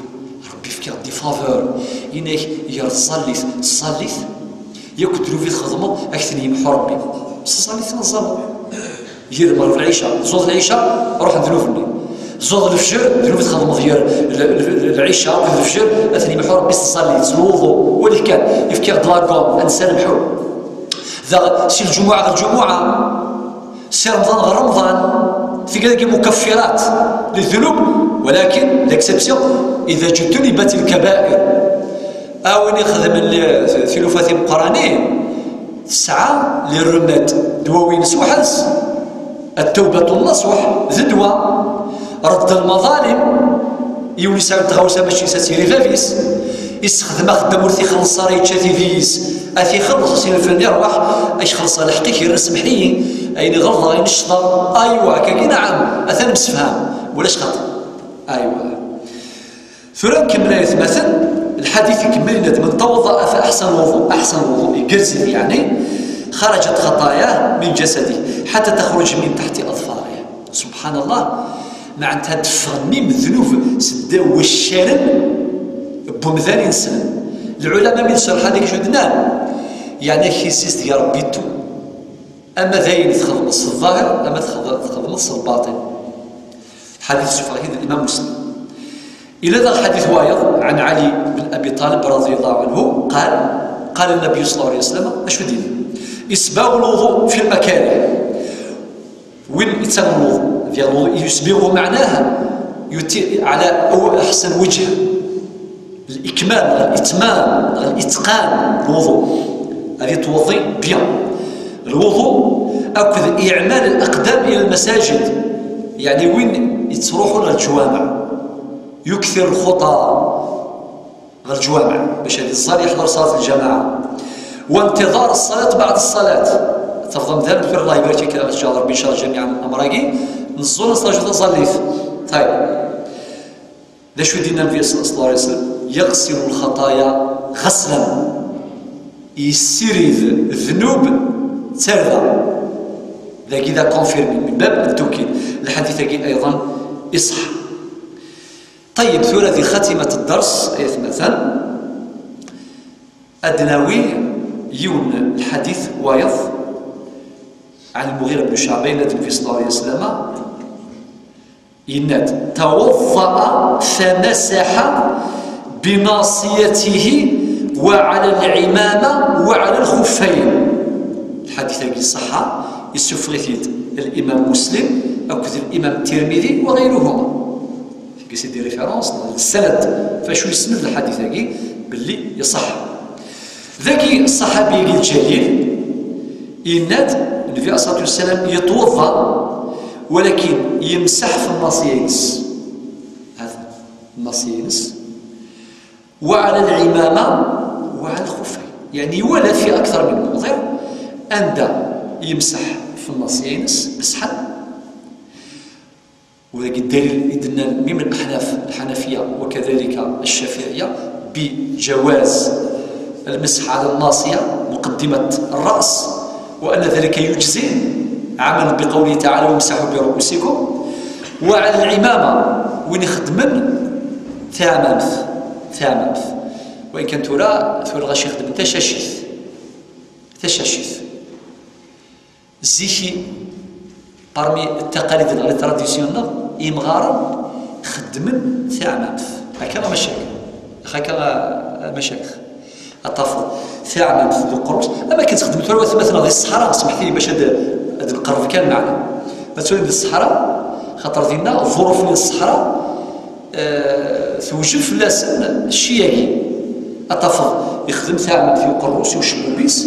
ربي فيك دي فافور إنك يصليث يكتلو في خدمه أكثر يمحو ربي صليث نظام يجي مرة في العشاء صوت العشاء أروح ندلوفني زود الفجر ذنوب تخدم ديال العشاء وكذا الفجر اثني محور ربي تصلي الوضوء واللي كان يفكر دلاكوم انسان محو ذا سي الجمعه سي رمضان غير رمضان في كذلك مكفرات للذنوب ولكن ليكسبسيون اذا جتنبت الكبائر او نخدم الثلاثه مقرانين ساعه للرماد دواوين سوحلس التوبه النصوح ذدوه رد المظالم يولي ساعد تغاوسا ماشي ساتيري فافيس يستخدم خدام ورثي خلص راه يتشاتي فيس اثي خلص سير الفن يروح اش خلص على حقيقي يرسم حي اين غلطه اين الشطر ايوا كاكي نعم اثنا مسفهام ولاش خاطر ايوا ثم كمل مثلا الحديث يكمل من توضا فاحسن وضوء يجزم يعني خرجت خطاياه من جسده حتى تخرج من تحت اظفاره سبحان الله معناتها تفهمني من ذنوب سداو والشارب بمثال انسان العلماء من شرح هذيك شدنا يعني كيسيس ديال ربي تو اما ذاين تخلص الظاهر اما تخلص الباطن حديث سفر الامام مسلم الى ذا الحديث وايض عن علي بن ابي طالب رضي الله عنه قال النبي صلى الله عليه وسلم اش دين اسباغ الوضوء في المكاره وين يتسمى الوضوء ديال الوضوء يسبغه معناها على أول أحسن وجه الإكمال الإتمام الإتقان الوضوء هذه توضي بيان الوضوء أكد إعمال الأقدام إلى المساجد يعني وين يتروحوا للجوامع يكثر الخطى للجوامع باش هذه الصلاة يحضر صلاة الجماعة وانتظار الصلاة بعد الصلاة تفضل مثلا في الله يبارك فيك ان شاء الله ربي يشرح جميعا امراكي نصلي نصلي تصليت طيب دا شو دينا النبي صلى الله عليه وسلم يغسل الخطايا غسلا يسرد الذنوب سردا ذاك اذا كونفيرمي من باب التوكيد الحديث ايضا يصح. طيب ثلاثي خاتمه الدرس مثلا ادناوي يون الحديث وايض عن المغيرة بن شعبين النبي صلى الله عليه وسلم يناد توضأ فمسح بناصيته وعلى العمامة وعلى الخفين الحديث هذا صح يسفرث الإمام مسلم أو الإمام الترمذي وغيرهما في سيدي ريفيرونس السند فشو يسند الحديث هذا باللي يصح ذاك الصحابي الجليل يناد النبي عليه الصلاة والسلام يتوضأ ولكن يمسح في الناصيينس هذا الناصيينس وعلى العمامة وعلى الخفين يعني يولد في أكثر من موضع عند يمسح في النص ينس مسحا. وذاك الدليل إذن من الأحناف الحنفية وكذلك الشافعية بجواز المسح على الناصية مقدمة الرأس، وأن ذلك يجزي عملا بقوله تعالى وامسحوا برؤوسكم. وعلى العمامة وين يخدمن ثامنث وإن كان ثورة غاش يخدم تشاشيث زيكي parmi التقاليد لي تراديسيونيل إمغارا خدمن ثامنث هكا مشاكل الطفل ثامنث ذو القرص. أما كتخدم ثورة مثلا في الصحراء، سمحتي لي باش هذا القرض كان معنا مثلا في الصحراء، خاطر ديالنا الظروف ديال الصحراء توجب في اللسان الشياكي. الطفل يخدم ثامنث يقرص ويشبو بيس،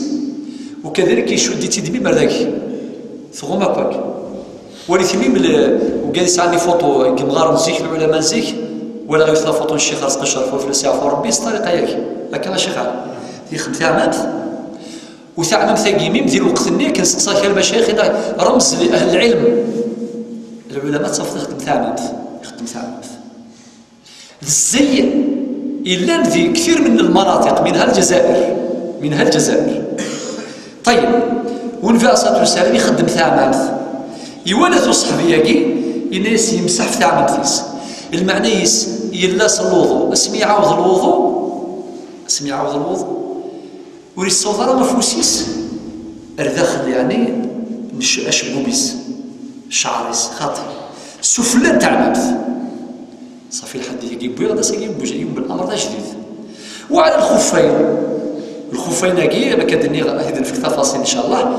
وكذلك يشد تيدمي مرداك ثغوم هكاك. ولكن وقال يسعى فوتو كمغار نزيك العلماء نزيك ولا غير فوتو الشيخ رزق الشرف وفلوس يعفو ربي الطريقه ياك هكا ماشي غالي يخدم ثامنث. وثامنث كيميم ديال الوقت اللي كنسقسا المشايخ رمز لاهل العلم العلماء تصافط يخدم ثامنث الزي الا في كثير من المناطق منها الجزائر. طيب والنبي صلى الله عليه يخدم ثامنث يولث صحبياكي الناس يمسح في ثامنث. المعنى يلاس الوضوء اسمي يعاود الوضوء وريصوضر مفوسيس الداخل يعني مش اشبوبيس شعريس خاطر سفلان ثامنث صافي الحديث يجيب غدا سيجيب بوجيهم بالامر ده جديد. وعلى الخفين كي ما كدني غادي في التفاصيل ان شاء الله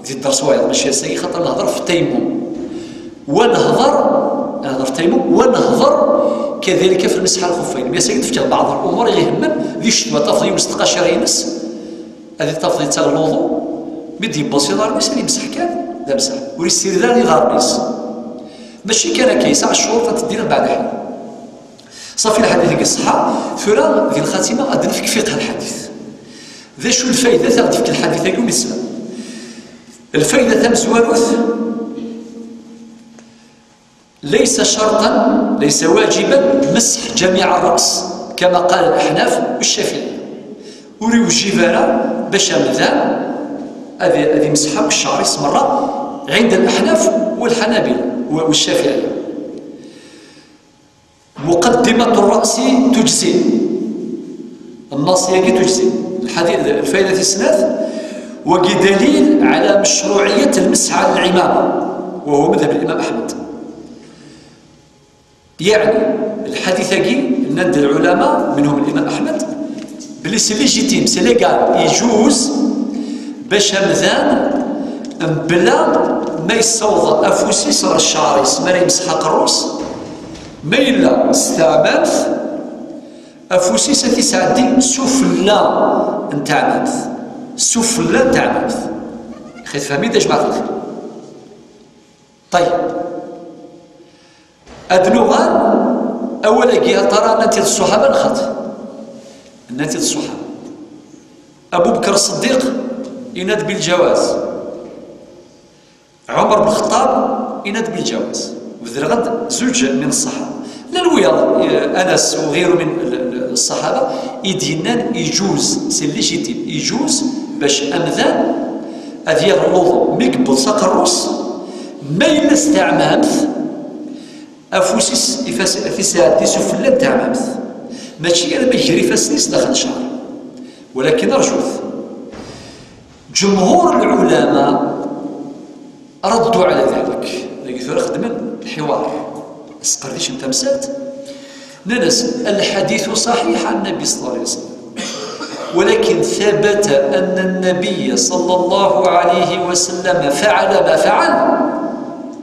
زيد درس واحد ماشي سي خاطر نهضر في التيمم ونهضر في التيمم ونهضر كذلك في المسح على الخفين. ما سيد في بعض الامور يهمن ذي الشتوى تفضي مستقى شراينس هذه تفضي تاع الوضوء بدي بسيط غارنيس اللي يمسح كان لا مسح ويصير ذا اللي غارنيس ماشي كان كيسع الشروط تدير بعد حين صافي الحديث ديك الصحة ثورة ذي الخاتمة غادي نفك فقه الحديث. ذا شو الفائدة تاع فقه الحديث يقول الإسلام؟ الفائدة تاع مزواروث ليس شرطا ليس واجبا مسح جميع الرأس كما قال الأحناف والشافعية. وريوجيب أنا باش مذان هذه مسحة بالشعر مرة عند الأحناف والحنابلة والشافعية. مقدمة الرأس تجزي الناصية تجزي. الفائدة الثالث وكدليل على مشروعية المسح على العمامة وهو مذهب الإمام أحمد. يعني الحديث ند العلماء منهم الإمام أحمد بلي سي ليجيتيم سي ليغال يجوز باش مذان بلا ما يصوض أفوسي صار الشعريس ما يمسح قروس ما إلا استعملت أفوسي ستي سعدي سفلا نتعملت سفلا نتعملت خير فهمي دا جماعة الخير. طيب أدنوغان أولا كي ترى نتيجة الصحابة الخط نتيجة الصحابة أبو بكر الصديق يناد بالجواز، عمر بن الخطاب يناد بالجواز، وذرغد زوج من الصحابة للوياض أنس وغيره من الصحابة يدينان يجوز سي ليجيتيم يجوز باش أمذان أذيال الوضوء ميقبل ساق الروس ما إلا استعمامث أفوسيس في ساعة سفلان تعمامث ماشي أنا ما يجري فاسنيس داخل شهر. ولكن أرجوث جمهور العلماء ردوا على ذلك لقيتوا خدمن الحوار اسقرديش انت مسات ننس الحديث صحيح عن النبي صلى الله عليه وسلم، ولكن ثبت أن النبي صلى الله عليه وسلم فعل ما فعل،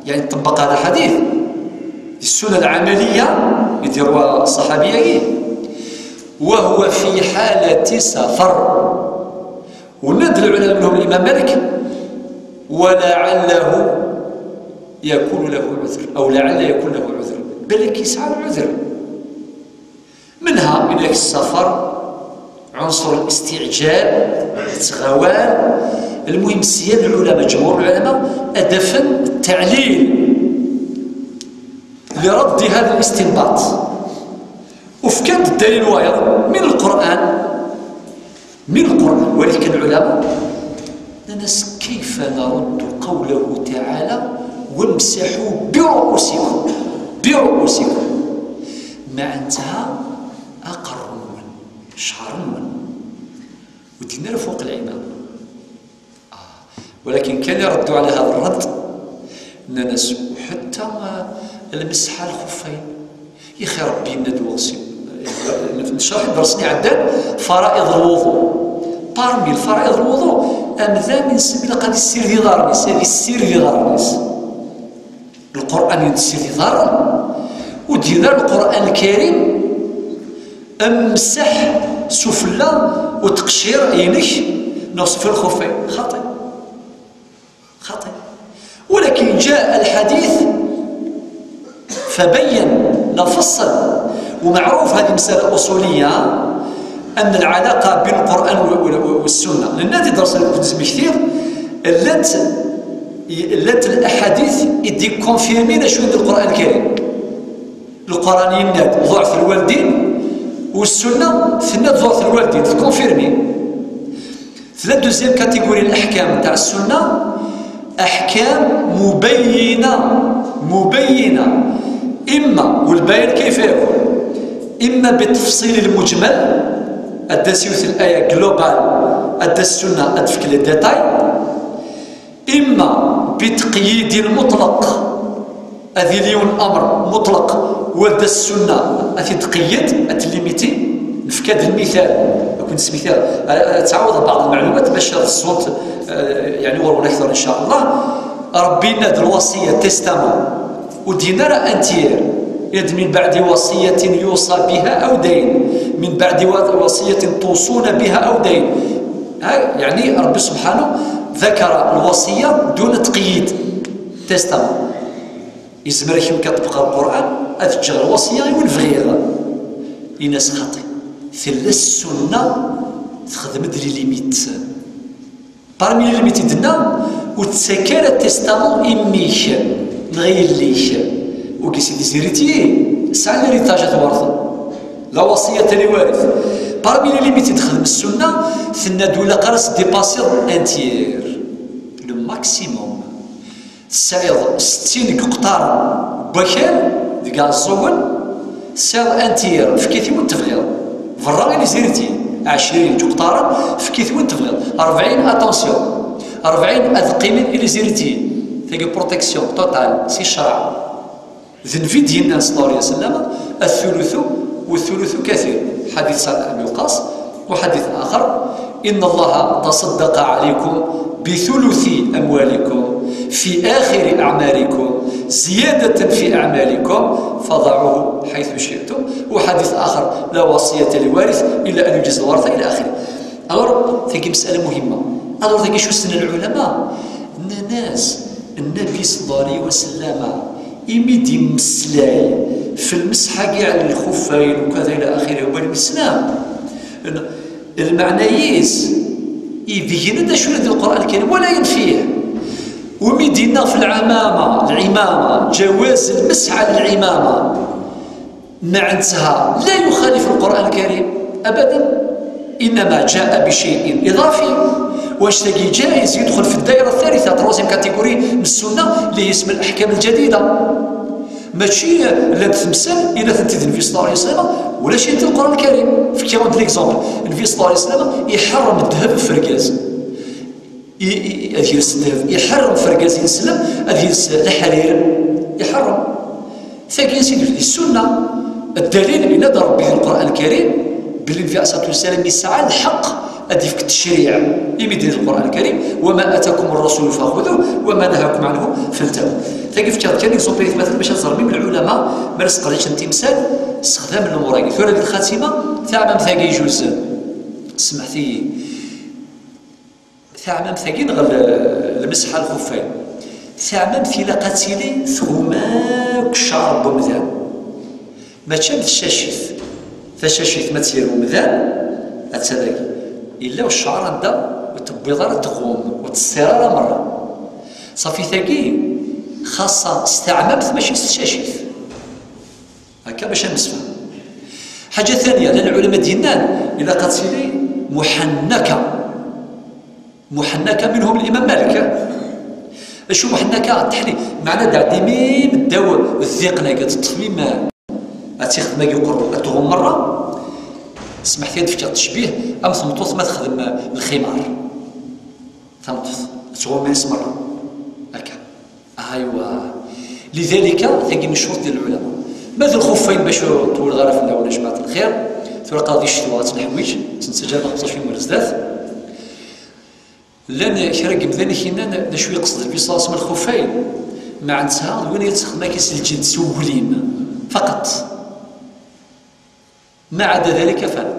يعني طبق هذا الحديث السنة العملية يديروا الصحابية وهو في حالة سفر. وند العلماء منهم الإمام مالك ولعله يكون له عذر أو لعل يكون له عذر بل يسعى العذر منها من السفر عنصر الاستعجال التغوان المهم سيان العلماء جمهور العلماء أدفن التعليل لرد هذا الاستنباط. وفكان الدليل وايض من القرآن ولكن العلماء الناس كيف نرد قوله تعالى وامسحوا برؤوسكم معناتها أقرون شعرون ودينا فوق العمام. ولكن كان يردوا على هذا الرد الناس حتى المسح على الخفين يا اخي ربي ندوسي نشرح درسني عداد فرائض الوضوء. بارمي الفرائض الوضوء أمذا من سبيل قد السير ذي ضارنيس هذه السير ذي ضارنيس القرآن يدسير ذي ضارن ودينا القرآن الكريم امسح سفلى وتقشير عينك نصف الخفين خطأ. ولكن جاء الحديث فبين نفصل. ومعروف هذه مسألة أصولية أن العلاقة بين القرآن والسنة لأن درس الكتب كثير لات الأحاديث يدي كونفيرمينا شوية القرآن الكريم. القرآن يناد ضعف الوالدين والسنة ثنات ضعف الوالدين تكونفيرمي. ثلاث دوزيام كاتيجوري الأحكام تاع السنة أحكام مبينة إما والبيان كيف يكون إما بالتفصيل المجمل أدى سيوث الآية جلوبال أدى السنة أدفك الديتاي، إما بتقييد المطلق أذي ليون أمر مطلق وأدى السنة أذي تقيد أتليميتي. نفكاد المثال كنت مثال تعوض بعض المعلومات باش هذا الصوت يعني ورونا أكثر إن شاء الله. ربي ناد الوصية تستامون ودينا راه أنتير يد من بعد وصية يوصى بها أو دين من بعد وصية توصون بها أو دين. يعني ربي سبحانه ذكر الوصية دون تقييد تستامون. يزمر كيما كتبقى القرآن أتجغ الوصية والفغير يناس خاطئ ثل السنة تخدم لي ليميت بارمي لي ليميت دنا وتسكر التستامون إميش نغير ليش وكيسيدي سيريتي ساعة ريتاج توارث لا وصية لوارث بارمي لي ليميت تخدم السنة ثنا دولا قرص ديباسير انتير لو ماكسيموم سعيد 60 قطار بكال ديكا الصول سعر انتير في كيثي وين تبغيض فرا اللي زيرتي 20 قطارا في كيثي وين تبغيض 40 اتونسيون 40 اذقيمين اللي زيرتي تلقى بروتيكسيون توتال سي شرع ذنفي ديالنا صلى الله عليه وسلم الثلث والثلث كثير حديث سعد بن وقاص وحديث اخر ان الله تصدق عليكم بثلث اموالكم في اخر اعمالكم زياده في اعمالكم فضعوه حيث شئتم. وحديث اخر لا وصيه لوارث الا ان يجوز الورثه الى اخره. الور ثقي مساله مهمه. الور ثقي شو سن العلماء الناس النبي صلى الله عليه وسلم يميدي مسلاي في المسحه كاع الخفين وكذا الى اخره والاسلام المعنييس يبين دا شو القران الكريم ولا ينفيه. ومدينا في العمامه جواز المسح على العمامه معناتها لا يخالف القران الكريم ابدا انما جاء بشيء اضافي واش تلاقي جائز يدخل في الدائره الثالثه تروزيم كاتيجوري من السنه اللي هي اسم الاحكام الجديده ماشي لا تمثل الى تنتظر النبي صلى الله عليه وسلم ولا شيء في القران الكريم. في كيما ليكزومبل النبي صلى الله عليه وسلم يحرم الذهب في الفركاز يحرم فركاز ينسلم الحرير يحرم ثاني سيدي السنه الدليل اللي ضرب به القران الكريم باللي النبي عليه الصلاه والسلام يسعى الحق هذه في التشريع يمد القران الكريم وما اتاكم الرسول فخذوه وما نهاكم عنه فانتهوا. ثقي في كان يكزومبل مثلا باش نزرمي من العلماء ما رزقناش تمثال استخدام الامور ثورة الخاتمه ثعمم ثقي يجوز سمعتي ثعمم ثقي نغل المسح على الخفين ثعمم في لقاتيلي ثغماك شعر بمذان ما تشام فشاشيث ما تسير بمذان أتذاك إلا والشعر عندها وتبيض تغوم وتسترار مرة صافي ثاقي خاصة استعممت ماشي استشاشيت هكا باش نسفهم. حاجة ثانية لأن العلماء ديالنا إذا قالت سيدي محنكة منهم الإمام مالك. شو محنكة تحني معنى داع ديميم الدواء الذيقنا قد التخميم أتيخدم ما يقر أتغم مرة سمحت لي تفكر تشبيه أم ثمطوط ما تخدم الخمار ثمطوط تغم من مرة هكا أيوا. لذلك تلاقي من شروط ديال العلماء ماذا الخفين باش تقول غير في الأول يا جماعة الخير ثم قاضي الشتوات الحوايج تنسجل ما خصهاش فيهم الزداد لان كراك مثلا كينا شويه قصد النبي صلى الله عليه وسلم الخفين ما عندها وين يتخدم كيس الجلد سولين فقط ما عدا ذلك فلا.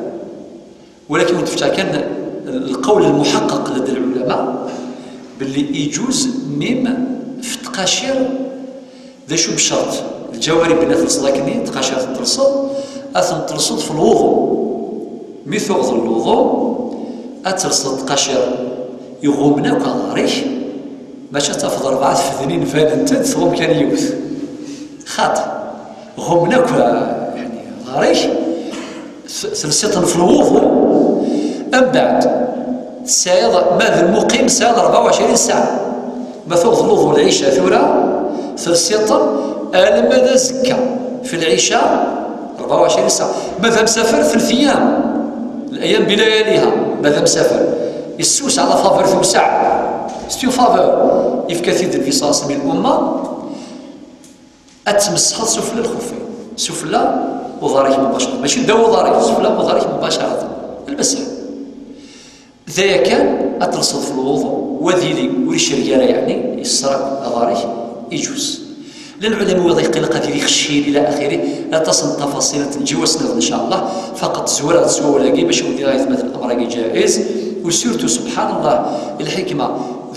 ولكن وتفتح كان القول المحقق لدى العلماء باللي يجوز ميم في التقاشير ذا شو بشرط الجوارب بين ترصد لكني تقاشير ترصد اثن ترصد في الوضوء مثل الوضوء اترصد تقاشير يغومنا كغاريش باش تفضل 4 فذنين فان تثغم كان يوث خاطئ غومنا يعني غاريش سلسلة في الوضوء أم بعد سايض ماذا المقيم سايض 24 ساعة ما ثوض الوضوء العشاء ثورة سلسلة ماذا زكا في العشاء 24 ساعة ماذا مسافر 3 أيام الأيام بلياليها ماذا مسافر يسوس على فافر ثوسع ستيو فافر يفكثيد النبي صلى الله عليه وسلم الأمة أتمسحط سفلى الخفين سفلى وضاريك مباشرة ماشي داو وضاريك سفلى وضاريك مباشرة المسح ذا كان أترصد في الوضوء وذيلي وريش رجالة يعني يسرق أضاريك يجوز لأن العلماء يضيق القدير يخشين إلى آخره لا تصل تفاصيل تنجوزنا إن شاء الله فقط زورات زوا ولاقي باش ودي غاية مثل الأمر جائز وسيرتو سبحان الله الحكمة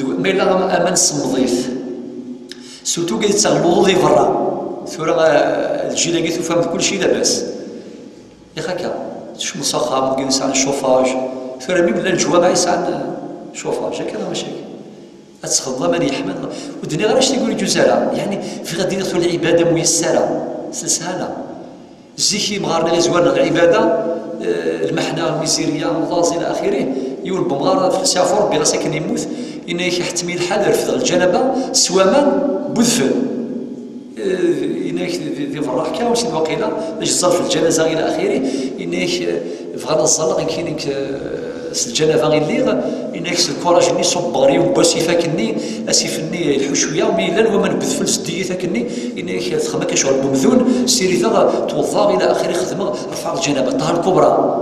ما إلا أمن الصمضيث سورتو قد تغلو ذي برا ثورة الجيل قد تفهم كل شيء لاباس يا خاكا شو مصخة ممكن يسعى الشوفاج ثورة مين بلا الجوا ما يسعى الشوفاج هكذا مشاكل أتخضى من يحمد والدنيا غير اش تقول يجوز يعني في غادي ندخل العبادة ميسرة سهلة زيكي مغارنا غير زوارنا العبادة المحنة الميزيرية الغاز إلى آخره يقول بمغار في سافر ربي غا ساكن يموت إنه يحتمي الحال رفض الجنبة سواما بذفل إنه في الرحكة وسيد وقيلة يجزر في الجنازة إلى آخره إنه فغانا الزلق كاين الجنازة غير ليغ إنك الكوراج ني صبغري وباسي فاكني اسيفني الحشويه ميلان وما نبذفل سديه فاكني إنك تخمك كشغل بمذون سيري ذا توضا الى اخره خدمه رفع الجنابه الطهر الكبرى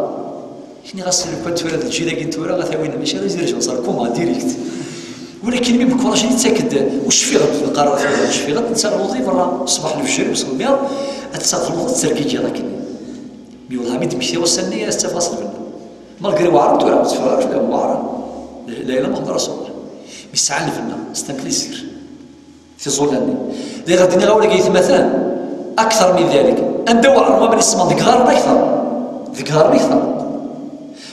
شني غاسل كنت تولد الجيله كنت تورا غثاوينا ماشي غير زير صار كوما ديريكت ولكن ميم الكوراج اللي تاكد واش في غد القرار واش في غد نتا الوظيفه برا الصباح الفجر وصل البيض تسافر تسركي لكن بيوضها ميد مشي وسنيه استفاصل منه مالغري وعرب تورا تفرج لا وعرب لا اله الا رسول الله يسعى لنا استنكليسير في ظلاني اللي غادي نغاول لقيت مثلا اكثر من ذلك ندور على من اسمه ذكار اكثر ذكار اكثر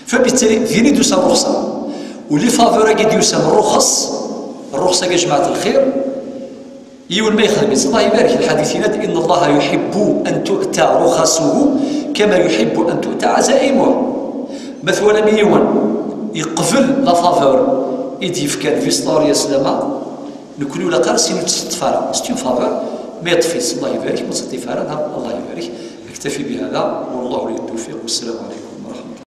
فبالتالي فيني دوسا الرخصه واللي فافورا قد يسمى الرخصه يا جماعه الخير يقول ما يخدم الله يبارك الحديث ان الله يحب ان تؤتى رخصه كما يحب ان تؤتى عزائمه مثلا مليون يقفل لا فافور يدي كان في ستوريا سلامه نكونوا ولا قارسين تستفار ستيو فافور ما يطفيش الله يبارك ما تصدي فارا الله يبارك اكتفي بهذا والله ولي التوفيق والسلام عليكم.